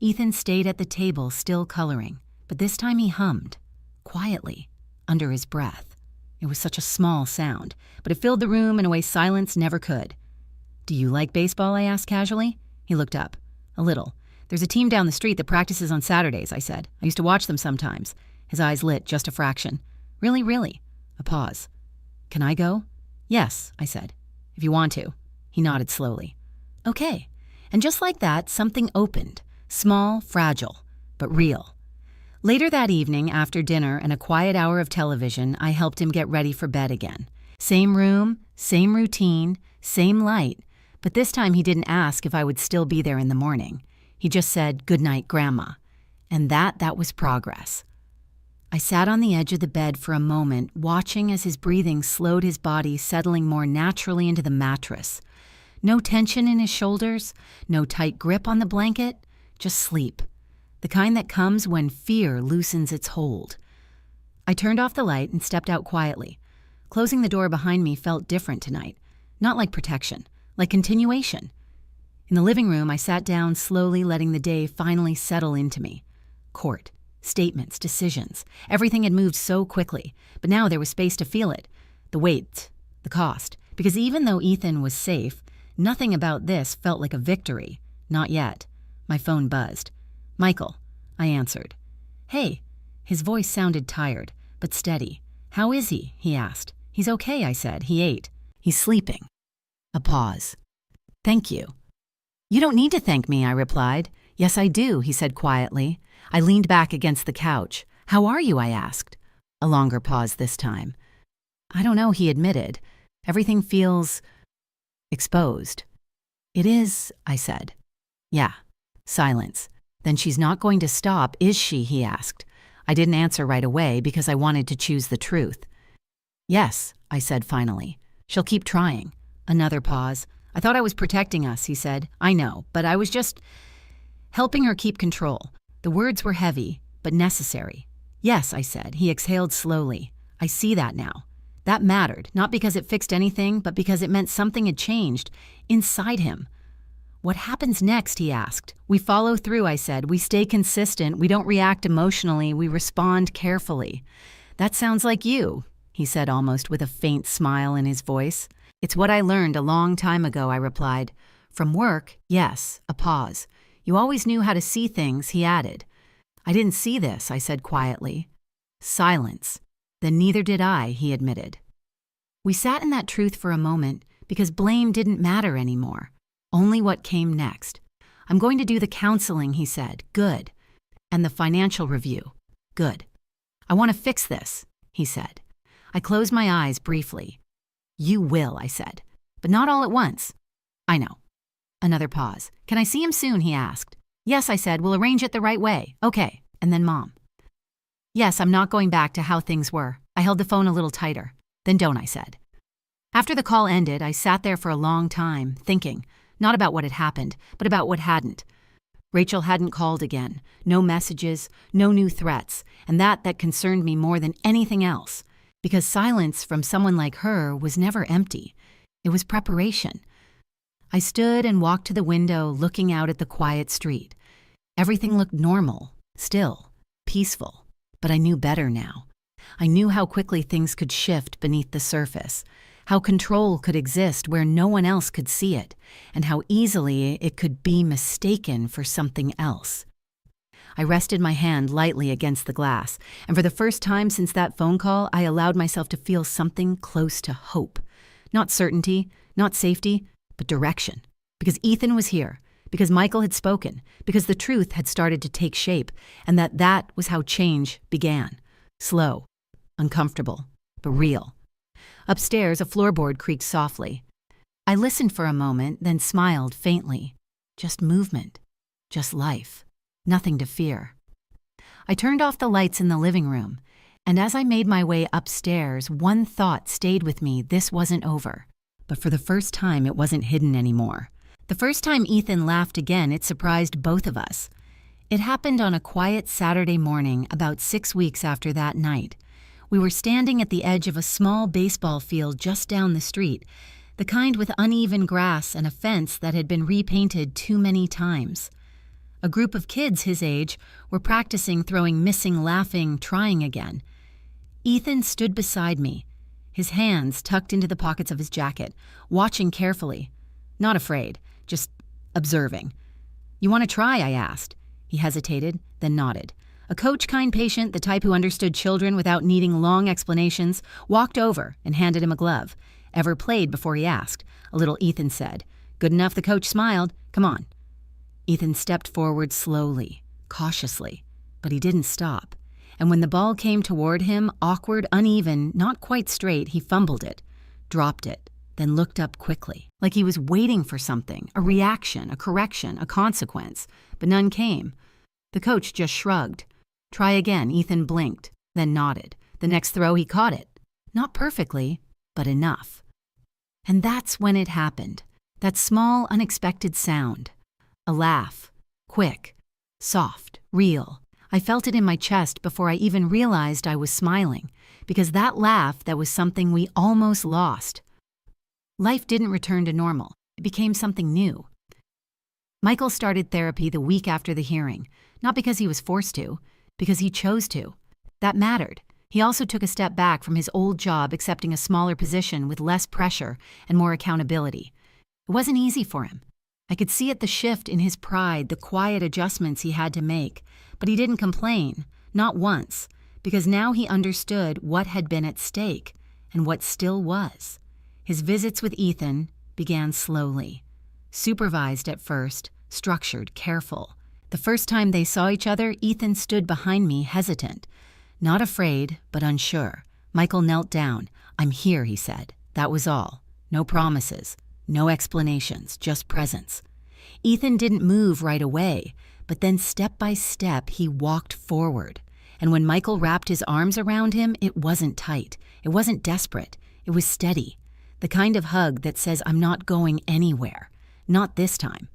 Speaker 1: Ethan stayed at the table, still coloring, but this time he hummed, quietly, under his breath. It was such a small sound, but it filled the room in a way silence never could. "Do you like baseball?" I asked casually. He looked up. "A little. There's a team down the street that practices on Saturdays," I said. "I used to watch them sometimes." His eyes lit just a fraction. "Really, really?" A pause. "Can I go?" "Yes," I said. "If you want to." He nodded slowly. "Okay." And just like that, something opened. Small, fragile, but real. Later that evening, after dinner and a quiet hour of television, I helped him get ready for bed again. Same room, same routine, same light, but this time he didn't ask if I would still be there in the morning. He just said, "Good night, Grandma." And that was progress. I sat on the edge of the bed for a moment, watching as his breathing slowed, his body settling more naturally into the mattress. No tension in his shoulders, no tight grip on the blanket, just sleep. The kind that comes when fear loosens its hold. I turned off the light and stepped out quietly. Closing the door behind me felt different tonight. Not like protection, like continuation. In the living room, I sat down, slowly letting the day finally settle into me. Court, statements, decisions. Everything had moved so quickly, but now there was space to feel it. The weight, the cost. Because even though Ethan was safe, nothing about this felt like a victory. Not yet. My phone buzzed. "Michael," I answered. "Hey." His voice sounded tired, but steady. "How is he?" he asked. "He's okay," I said. "He ate. He's sleeping." A pause. "Thank you." "You don't need to thank me," I replied. "Yes, I do," he said quietly. I leaned back against the couch. "How are you?" I asked. A longer pause this time. "I don't know," he admitted. "Everything feels exposed." "It is," I said. "Yeah." Silence. "Then she's not going to stop, is she?" he asked. I didn't answer right away because I wanted to choose the truth. "Yes," I said finally. "She'll keep trying." Another pause. "I thought I was protecting us," he said. "I know, but I was just helping her keep control." The words were heavy, but necessary. "Yes," I said. He exhaled slowly. "I see that now." That mattered, not because it fixed anything, but because it meant something had changed inside him. "What happens next?" he asked. "We follow through," I said. "We stay consistent. We don't react emotionally. We respond carefully." "That sounds like you," he said, almost with a faint smile in his voice. "It's what I learned a long time ago," I replied. "From work, yes." A pause. "You always knew how to see things," he added. "I didn't see this," I said quietly. Silence. "Then neither did I," he admitted. We sat in that truth for a moment because blame didn't matter anymore. Only what came next. "I'm going to do the counseling," he said. "Good." "And the financial review." "Good." "I want to fix this," he said. I closed my eyes briefly. "You will," I said. "But not all at once." "I know." Another pause. "Can I see him soon?" he asked. "Yes," I said. "We'll arrange it the right way." "Okay." And then Mom. "Yes, I'm not going back to how things were." I held the phone a little tighter. "Then don't," I said. After the call ended, I sat there for a long time, thinking. Not about what had happened, but about what hadn't. Rachel hadn't called again. No messages, no new threats, and that concerned me more than anything else. Because silence from someone like her was never empty. It was preparation. I stood and walked to the window, looking out at the quiet street. Everything looked normal, still, peaceful, but I knew better now. I knew how quickly things could shift beneath the surface, how control could exist where no one else could see it, and how easily it could be mistaken for something else. I rested my hand lightly against the glass, and for the first time since that phone call, I allowed myself to feel something close to hope. Not certainty, not safety, but direction. Because Ethan was here, because Michael had spoken, because the truth had started to take shape, and that was how change began. Slow, uncomfortable, but real. Upstairs, a floorboard creaked softly. I listened for a moment, then smiled faintly. Just movement. Just life. Nothing to fear. I turned off the lights in the living room, and as I made my way upstairs, one thought stayed with me: this wasn't over. But for the first time, it wasn't hidden anymore. The first time Ethan laughed again, it surprised both of us. It happened on a quiet Saturday morning about 6 weeks after that night. We were standing at the edge of a small baseball field just down the street, the kind with uneven grass and a fence that had been repainted too many times. A group of kids his age were practicing throwing missing, laughing, trying again. Ethan stood beside me, his hands tucked into the pockets of his jacket, watching carefully. Not afraid, just observing. "You want to try?" I asked. He hesitated, then nodded. A coach-kind patient, the type who understood children without needing long explanations, walked over and handed him a glove. "Ever played before?" he asked. A little Ethan said. "Good enough," the coach smiled. "Come on." Ethan stepped forward slowly, cautiously, but he didn't stop. And when the ball came toward him, awkward, uneven, not quite straight, he fumbled it, dropped it, then looked up quickly, like he was waiting for something, a reaction, a correction, a consequence, but none came. The coach just shrugged. "Try again." Ethan blinked, then nodded. The next throw, he caught it. Not perfectly, but enough. And that's when it happened, that small, unexpected sound. A laugh, quick, soft, real. I felt it in my chest before I even realized I was smiling, because that laugh, that was something we almost lost. Life didn't return to normal. It became something new. Michael started therapy the week after the hearing, not because he was forced to, because he chose to. That mattered. He also took a step back from his old job, accepting a smaller position with less pressure and more accountability. It wasn't easy for him. I could see it, the shift in his pride, the quiet adjustments he had to make. But he didn't complain, not once, because now he understood what had been at stake and what still was. His visits with Ethan began slowly. Supervised at first, structured, careful. The first time they saw each other, Ethan stood behind me, hesitant. Not afraid, but unsure. Michael knelt down. "I'm here," he said. That was all. No promises. No explanations, just presence. Ethan didn't move right away, but then step by step he walked forward. And when Michael wrapped his arms around him, it wasn't tight. It wasn't desperate. It was steady. The kind of hug that says, "I'm not going anywhere." Not this time.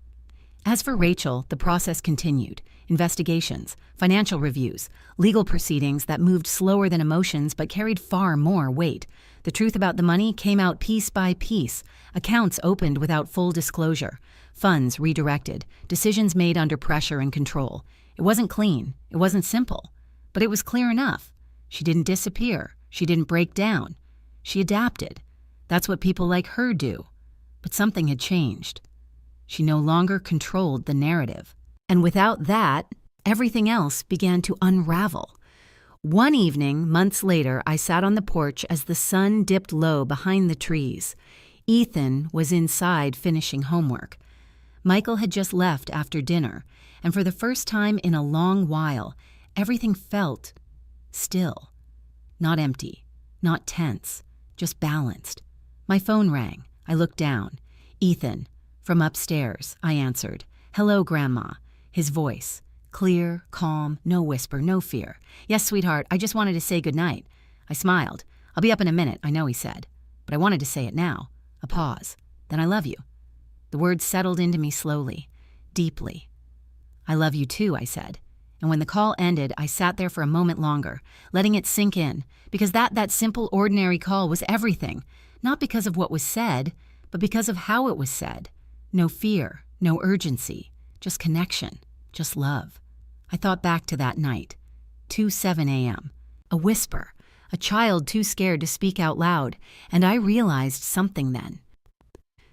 Speaker 1: As for Rachel, the process continued. Investigations, financial reviews, legal proceedings that moved slower than emotions but carried far more weight. The truth about the money came out piece by piece. Accounts opened without full disclosure. Funds redirected. Decisions made under pressure and control. It wasn't clean. It wasn't simple. But it was clear enough. She didn't disappear. She didn't break down. She adapted. That's what people like her do. But something had changed. She no longer controlled the narrative. And without that, everything else began to unravel. One evening, months later, I sat on the porch as the sun dipped low behind the trees. Ethan was inside finishing homework. Michael had just left after dinner, and for the first time in a long while, everything felt still. Not empty, not tense, just balanced. My phone rang. I looked down. "Ethan, from upstairs," I answered. "Hello, Grandma." His voice. Clear, calm, no whisper, no fear. "Yes, sweetheart, I just wanted to say goodnight." I smiled. "I'll be up in a minute, I know," he said. But I wanted to say it now. A pause. Then, "I love you." The words settled into me slowly, deeply. "I love you too," I said. And when the call ended, I sat there for a moment longer, letting it sink in, because that simple, ordinary call was everything. Not because of what was said, but because of how it was said. No fear, no urgency, just connection. Just love. I thought back to that night. 2:07 a.m. A whisper, a child too scared to speak out loud, and I realized something then.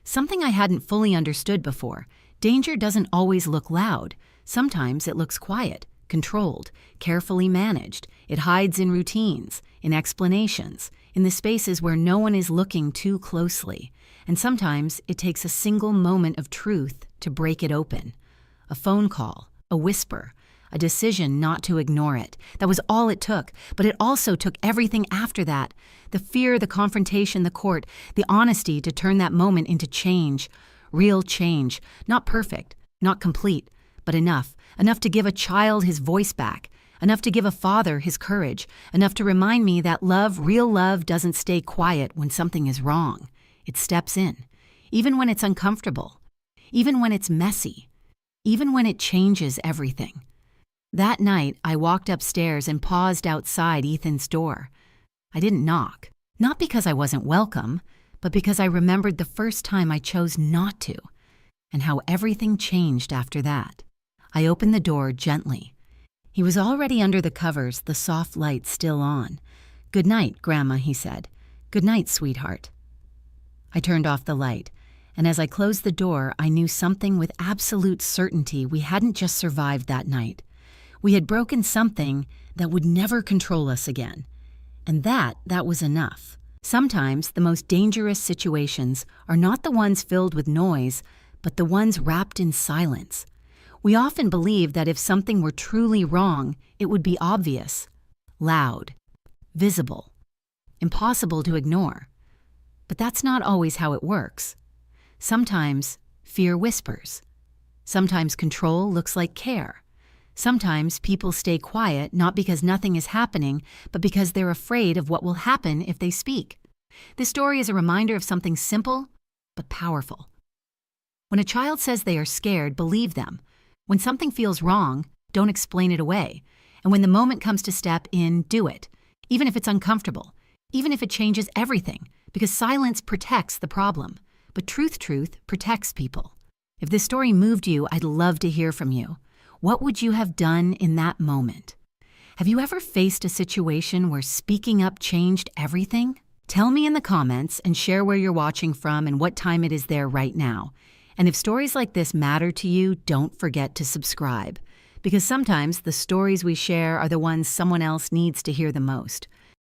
Speaker 1: Something I hadn't fully understood before. Danger doesn't always look loud. Sometimes it looks quiet, controlled, carefully managed. It hides in routines, in explanations, in the spaces where no one is looking too closely. And sometimes it takes a single moment of truth to break it open. A phone call, a whisper, a decision not to ignore it. That was all it took, but it also took everything after that. The fear, the confrontation, the court, the honesty to turn that moment into change. Real change. Not perfect, not complete, but enough. Enough to give a child his voice back. Enough to give a father his courage. Enough to remind me that love, real love, doesn't stay quiet when something is wrong. It steps in. Even when it's uncomfortable. Even when it's messy. Even when it changes everything. That night, I walked upstairs and paused outside Ethan's door. I didn't knock. Not because I wasn't welcome, but because I remembered the first time I chose not to, and how everything changed after that. I opened the door gently. He was already under the covers, the soft light still on. "Good night, Grandma," he said. "Good night, sweetheart." I turned off the light, and as I closed the door, I knew something with absolute certainty. We hadn't just survived that night. We had broken something that would never control us again. And that was enough. Sometimes the most dangerous situations are not the ones filled with noise, but the ones wrapped in silence. We often believe that if something were truly wrong, it would be obvious, loud, visible, impossible to ignore. But that's not always how it works. Sometimes fear whispers. Sometimes control looks like care. Sometimes people stay quiet not because nothing is happening, but because they're afraid of what will happen if they speak. This story is a reminder of something simple but powerful. When a child says they are scared, believe them. When something feels wrong, don't explain it away. And when the moment comes to step in, do it, even if it's uncomfortable, even if it changes everything, because silence protects the problem. But truth protects people. If this story moved you, I'd love to hear from you. What would you have done in that moment? Have you ever faced a situation where speaking up changed everything? Tell me in the comments and share where you're watching from and what time it is there right now. And if stories like this matter to you, don't forget to subscribe. Because sometimes the stories we share are the ones someone else needs to hear the most.